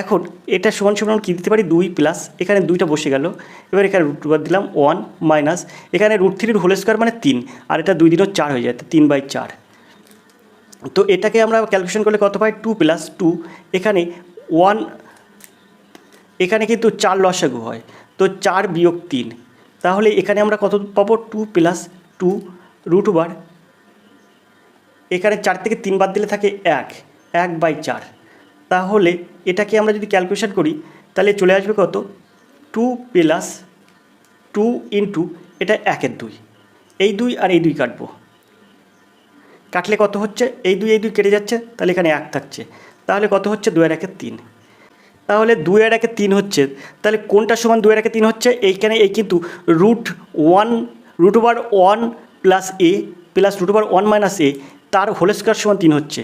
এখন এটা সমান কী দিতে পারি? 2 প্লাস এখানে 2টা বসে গেল, এবার এখানে √1 দিলাম, 1 মাইনাস এখানে √3 হোল স্কোয়ার মানে 3, আর এটা 2 দিনও 4 হয়ে যায়, 3/4। তো এটাকে আমরা ক্যালকুলেশন করলে কত পাই? 2 প্লাস 2, এখানে 1, এখানে কিন্তু 4 লসাগু হয়, তো 4 বিয়োগ 3, তাহলে এখানে আমরা কত পাবো? 2 প্লাস 2 √1, এখানে 4 থেকে 3 বাদ দিলে থাকে 1/4, তাহলে এটাকে আমরা যদি ক্যালকুলেশন করি তাহলে চলে আসবে কত 2 প্লাস 2 ইন্টু এটা 1/2, এই 2 আর এই 2 কাটবো, কাটলে কত হচ্ছে এই 2 কেটে যাচ্ছে, তাহলে এখানে 1 থাকছে, তাহলে কত হচ্ছে 2 আর 1 3। তাহলে 2 আর 1 3 হচ্ছে, তাহলে কোনটা সমান 2 আর 1 3 হচ্ছে এইখানে এই কিন্তু √1 প্লাস এ প্লাস √1 মাইনাস এ তার হোল স্কোয়ার সমান 3 হচ্ছে।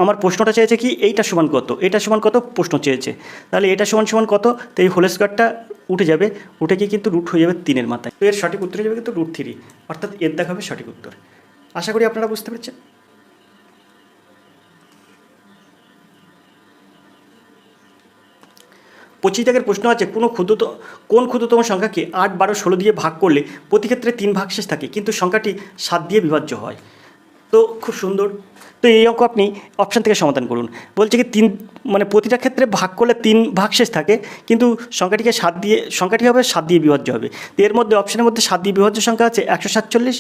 আমার প্রশ্নটা চেয়েছে কি এইটা সমান কত, এটা সমান কত প্রশ্ন চেয়েছে, তাহলে এটা সমান কত, তো এই হোল স্কোয়ারটা উঠে যাবে, উঠে গিয়ে কিন্তু রুট হয়ে যাবে 3-এর মাথায়, তো এর সঠিক উত্তর হয়ে যাবে কিন্তু √3, অর্থাৎ এর দেখা হবে সঠিক উত্তর। আশা করি আপনারা বুঝতে পেরেছেন। 25 দাগের প্রশ্ন আছে কোন ক্ষুদ্রতম সংখ্যাকে 8, 12, 16 দিয়ে ভাগ করলে প্রতি ক্ষেত্রে 3 ভাগশেষ থাকে কিন্তু সংখ্যাটি 7 দিয়ে বিভাজ্য হয়। তো খুব সুন্দর, তো এই অঙ্ক আপনি অপশান থেকে সমাধান করুন। বলছে কি মানে প্রতিটা ক্ষেত্রে ভাগ করলে 3 ভাগশেষ থাকে কিন্তু সংখ্যাটি হবে 7 দিয়ে বিভাজ্য হবে। তো এর মধ্যে অপশানের মধ্যে 7 দিয়ে বিভাজ্য সংখ্যা আছে 147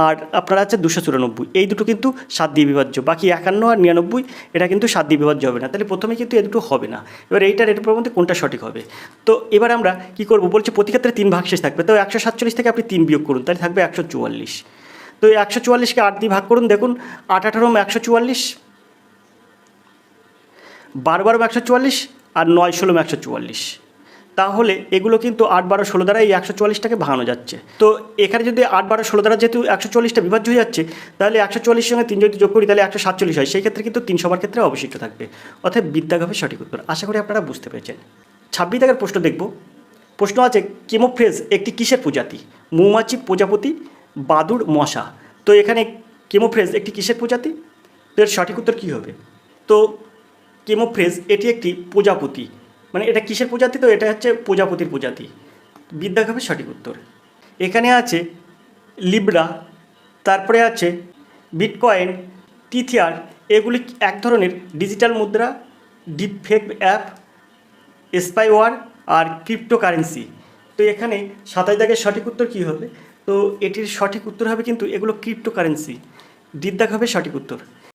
আর আপনার আছে 294, এই দুটো কিন্তু 7 দিয়ে বিভাজ্য, বাকি 51 আর 99 এটা কিন্তু 7 দিয়ে বিভাজ্য হবে না, তাহলে প্রথমে কিন্তু এই দুটো হবে না। এবার এটার মধ্যে কোনটা সঠিক হবে, তো এবার আমরা কী করবো, বলছে প্রতি ক্ষেত্রে 3 ভাগশেষ থাকবে, তো 147 থেকে আপনি 3 বিয়োগ করুন, তাহলে থাকবে 144। তো এই 144কে 8 দিয়ে ভাগ করুন, দেখুন 8 18 144, 12 12 144 আর 9 16 144, তাহলে এগুলো কিন্তু 8 12 16 দ্বারা এই 144টাকে ভাঙানো যাচ্ছে। তো এখানে যদি 8 12 16 দ্বারা যেহেতু 144টা বিভাজ্য হয়ে যাচ্ছে, তাহলে 144 সঙ্গে 3 যদি যোগ করি তাহলে 147 হয়, সেই ক্ষেত্রে কিন্তু 3 সবার ক্ষেত্রে অবশিষ্ট থাকবে, অর্থাৎ বিদ্যাগ হবে সঠিক উত্তর। আশা করি আপনারা বুঝতে পেরেছেন। 26 দাগের প্রশ্ন দেখব। প্রশ্ন আছে কেমোফ্রেজ একটি কিসের প্রজাতি? মৌমাছি, প্রজাপতি, বাদুড়, মশা। তো এখানে কেমোফ্রেজ একটি কিসের প্রজাতি, তো এর সঠিক উত্তর কী হবে? তো কেমোফ্রেজ এটি একটি প্রজাপতি, মানে এটা কিসের প্রজাতি, তো এটা হচ্ছে প্রজাপতির প্রজাতি, বিদ্যাগ হবে সঠিক উত্তর। এখানে আছে লিব্রা, তারপরে আছে বিটকয়েন, টিথিয়ার, এগুলি এক ধরনের ডিজিটাল মুদ্রা, ডিপফেক অ্যাপ, স্পাইওয়ার আর ক্রিপ্টোকারেন্সি। তো এখানে 27 দাগের সঠিক উত্তর কী হবে, তো এটির সঠিক উত্তর হবে কিন্তু এগুলো ক্রিপ্টোকারেন্সি, বিদ্যাগ হবে সঠিক উত্তর।